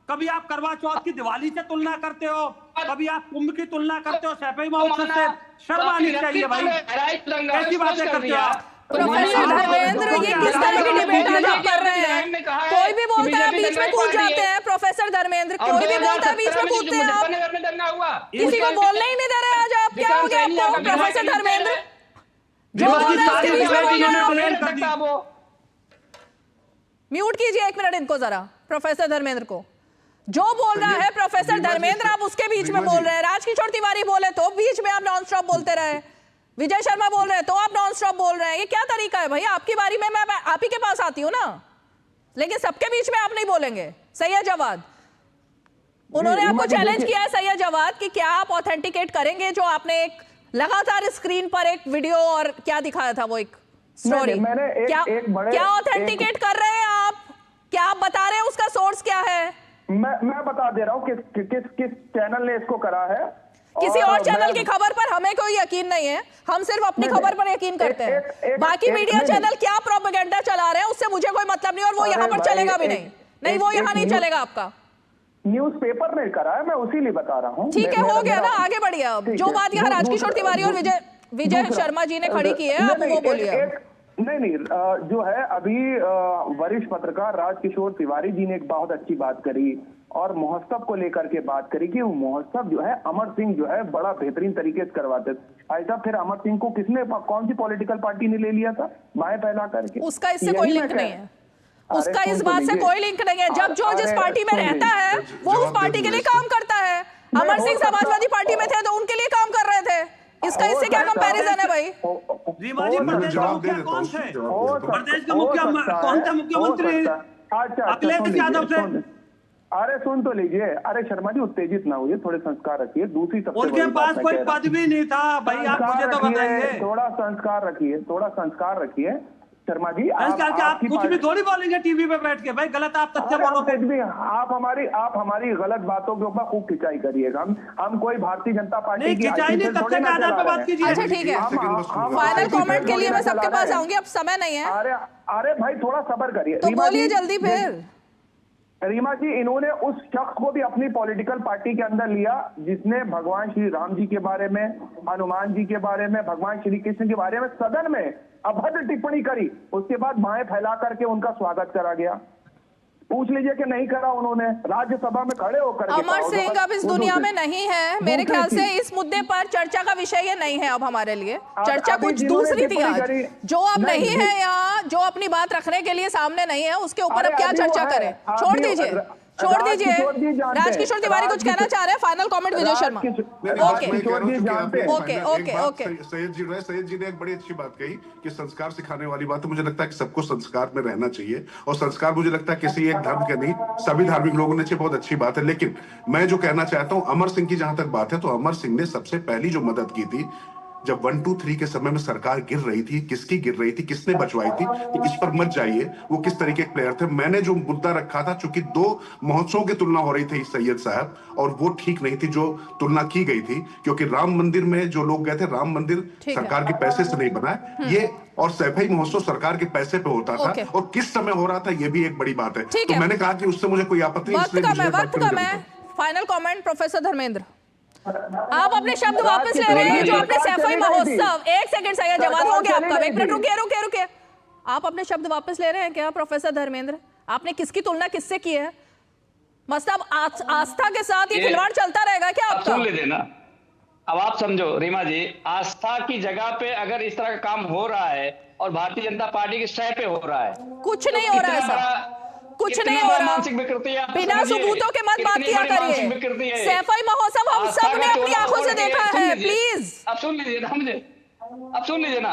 कभी आप करवा चौथ की दिवाली से तुलना करते हो, कभी आप कुंभ की तुलना करते हो सैफई महोत्सव से। शर्म आनी चाहिए भाई, कैसी बातें करते हो आप? प्रोफेसर धर्मेंद्र, ये किस तरह की डिबेट आज आप कर रहे हैं? कोई भी बोलता है बीच में कूद जाते हैं। प्रोफेसर धर्मेंद्र, कोई भी बोलता है बीच में कूदते हैं आप, किसी को बोलने ही नहीं दे रहे आज आप। क्या हो गया आपको प्रोफेसर धर्मेंद्र? जो बोल रहे हैं उसके बीच में बोल रहे हैं। म्यूट कीजिए 1 मिनट इनको जरा, प्रोफेसर धर्मेंद्र को। जो बोल रहा है प्रोफेसर धर्मेंद्र, आप उसके बीच में बोल रहे हैं। राजकिशोर तिवारी बोले तो बीच में आप नॉन स्टॉप बोलते रहे। विजय शर्मा बोल रहे हैं तो आप नॉन स्टॉप बोल रहे हैं। ये क्या तरीका है भाई? आपकी बारी में मैं आप ही के पास आती हूँ ना, लेकिन सबके बीच में आप नहीं बोलेंगे। सैयद जवाद, उन्होंने आपको चैलेंज किया है सैयद जवाद कि क्या आप ऑथेंटिकेट करेंगे जो आपने एक लगातार स्क्रीन पर एक वीडियो और क्या दिखाया था, वो एक स्टोरी, क्या ऑथेंटिकेट कर रहे हैं आप? क्या आप बता रहे हैं उसका सोर्स क्या है? मैं बता दे रहा हूँ किस चैनल ने इसको करा है। किसी और चैनल की खबर पर हमें कोई यकीन नहीं है, हम सिर्फ अपनी खबर पर यकीन करते हैं। बाकी मीडिया चैनल क्या प्रोपेगेंडा चला रहे हैं उससे मुझे कोई मतलब नहीं, और वो यहाँ पर चलेगा भी नहीं, वो यहाँ नहीं चलेगा आपका। न्यूज़पेपर ने करा है, मैं उसी लिए बता रहा हूँ। ठीक है, हो गया ना, आगे बढ़िए। अब जो बात यहाँ राजकिशोर तिवारी और विजय शर्मा जी ने खड़ी की है, आप वो बोलिए। नहीं, जो है अभी वरिष्ठ पत्रकार राजकिशोर तिवारी जी ने एक बहुत अच्छी बात करी, और महोत्सव को लेकर के बात करी कि वो महोत्सव जो है अमर सिंह जो है बड़ा बेहतरीन तरीके से करवाते थे। ऐसा फिर अमर सिंह को किसने, कौन सी पॉलिटिकल पार्टी ने ले लिया था बाएं फैला करके? उसका इससे कोई लिंक नहीं है, उसका इस बात से कोई लिंक नहीं है। जब जो जिस पार्टी में रहता है वो उस पार्टी के लिए काम करता है। अमर सिंह समाजवादी पार्टी में थे तो उनके लिए काम कर रहे थे, इसका इससे क्या कंपैरिजन है भाई? रीमा जी, प्रदेश का मुखिया कौन थे? प्रदेश का मुखिया कौन थे मुख्यमंत्री? अखिलेश यादव थे। अरे सुन तो लीजिए, अरे शर्मा जी उत्तेजित ना होइए, थोड़े संस्कार रखिए। दूसरी सबसे उनके पास कोई पद भी नहीं था भाई, आप मुझे तो बताइए। थोड़ा संस्कार रखिए, थोड़ा संस्कार रखिए शर्मा जी। आप कुछ भी थोड़ी बोलेंगे टीवी पे बैठ के भाई, गलत आप तथ्य बोलोगे। आप हमारी गलत बातों के ऊपर खूब खिंचाई करिएगा। हम कोई भारतीय जनता पार्टी की खिंचाई नहीं, तथ्य के आधार पर बात कीजिए। अच्छा ठीक है, फाइनल कमेंट के लिए मैं सबके पास आऊंगी, अब समय नहीं है। अरे भाई थोड़ा सब्र करिए तो बोलिए जल्दी। फिर रीमा जी, इन्होंने उस शख्स को भी अपनी पॉलिटिकल पार्टी के अंदर लिया जिसने भगवान श्री राम जी के बारे में, हनुमान जी के बारे में, भगवान श्री कृष्ण के बारे में सदन में अभद्र टिप्पणी करी। उसके बाद बाएं फैला करके उनका स्वागत करा गया। पूछ लीजिए कि नहीं करा उन्होंने, राज्यसभा में खड़े होकर। अमर सिंह अब इस दुनिया में नहीं है, मेरे ख्याल से इस मुद्दे पर चर्चा का विषय ये नहीं है अब हमारे लिए। चर्चा कुछ दूसरी थी आज, जो अब नहीं है यहाँ, जो अपनी बात रखने के लिए सामने नहीं है, उसके ऊपर अब क्या चर्चा करें? छोड़ दीजिए। राजकिशोर तिवारी कुछ कहना चाह रहे हैं, final comment Vijay Sharma. Okay. Syed जी ने एक बड़ी अच्छी बात कही कि संस्कार सिखाने वाली बात है। मुझे लगता है कि सबको संस्कार में रहना चाहिए, और संस्कार मुझे लगता है किसी एक धर्म के नहीं, सभी धार्मिक लोगों ने बहुत अच्छी बात है। लेकिन मैं जो कहना चाहता हूं, अमर सिंह की जहां तक बात है, तो अमर सिंह ने सबसे पहली जो मदद की थी जब 1, 2, 3 के समय में सरकार गिर रही थी, किसकी गिर रही थी, किसने बचवाई थी, तो इस पर मत जाइए। वो किस तरीके के प्लेयर थे। मैंने जो मुद्दा रखा था, चूंकि 2 महोत्सवों की तुलना हो रही थी सैयद साहब, और वो ठीक नहीं थी जो तुलना की गई थी, क्योंकि राम मंदिर में जो लोग गए थे, राम मंदिर सरकार के पैसे से नहीं बना ये, और सैफई महोत्सव सरकार के पैसे पे होता था, और किस समय हो रहा था ये भी एक बड़ी बात है। तो मैंने कहा कि उससे मुझे कोई आपत्ति नहीं। फाइनल कमेंट प्रोफेसर धर्मेंद्र, आप अपने शब्द वापस ले रहे हैं जो आपने सैफई महोत्सव, एक सेकंड सही जवाब हो गया आपका, एक मिनट रुकिए। आप अपने शब्द वापस ले रहे हैं क्या प्रोफेसर धर्मेंद्र? आपने किसकी तुलना किससे की है? मतलब आस्था के साथ ये खिलवाड़ चलता रहेगा क्या आपका? सुन लीजिए ना, अब आप समझो रीमा जी, आस्था की जगह पे अगर इस तरह का काम हो रहा है और भारतीय जनता पार्टी की सह पे हो रहा है, कुछ नहीं हो रहा है सर, कुछ नहीं हो रहा। बिना सबूतों के मत बात किया करिए। सैफई महोत्सव हम सब ने अपनी आंखों से देखा है, प्लीज। अब सुन लीजिए ना मुझे, अब सुन लीजिए ना,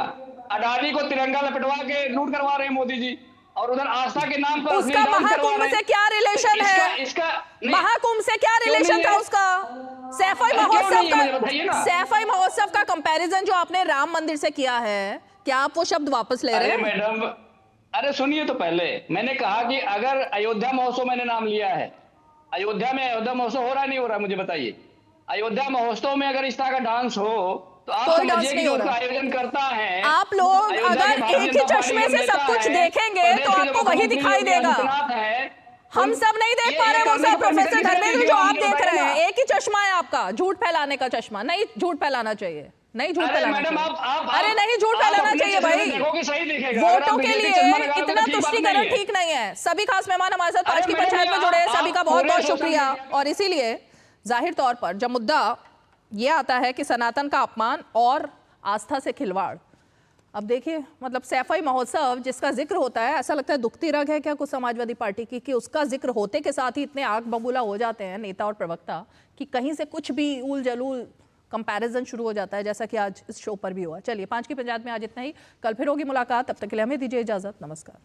अडानी को तिरंगा लपेटवा के लूट करवा रहे हैं मोदी जी, और उधर आस्था के नाम पर उसका महाकुंभ से क्या रिलेशन है? इसका महाकुंभ से क्या रिलेशन था उसका? सैफई महोत्सव का कंपैरिजन जो आपने राम मंदिर से किया है, क्या आप वो शब्द वापस ले रहे हैं? मैडम अरे सुनिए, तो पहले मैंने कहा कि अगर अयोध्या महोत्सव मैंने नाम लिया है, अयोध्या महोत्सव हो रहा है नहीं हो रहा मुझे बताइए? अयोध्या महोत्सव में अगर इस तरह का डांस हो तो आप समझिए कि उसका आयोजन करता है। आप लोग अगर एक ही चश्मे से सब कुछ देखेंगे तो आपको वही दिखाई देगा। हम सब नहीं देख पा रहे वो सब प्रोफेसर धर्मेंद्र जो आप देख रहे हैं, एक ही चश्मा है आपका, झूठ फैलाने का चश्मा। नहीं झूठ फैलाना चाहिए, नहीं झूठ फैलाना चाहिए। अरे नहीं झूठ फैलाना चाहिए भाई, वोटों के लिए इतना तुष्टीकरण ठीक नहीं है। सभी खास मेहमान हमारे साथ आज की पंचायत में जुड़े हैं, सभी का बहुत बहुत शुक्रिया। और इसीलिए जाहिर तौर पर जब मुद्दा ये आता है कि सनातन का अपमान और आस्था से खिलवाड़, अब देखिए मतलब सैफई महोत्सव जिसका जिक्र होता है, ऐसा लगता है दुखती रग है क्या कुछ समाजवादी पार्टी की कि उसका जिक्र होते के साथ ही इतने आग बबूला हो जाते हैं नेता और प्रवक्ता कि कहीं से कुछ भी उल जलूल कंपैरिजन शुरू हो जाता है, जैसा कि आज इस शो पर भी हुआ। चलिए 5 की पंचायत में आज इतना ही, कल फिर होगी मुलाकात, तब तक के लिए हमें दीजिए इजाजत, नमस्कार।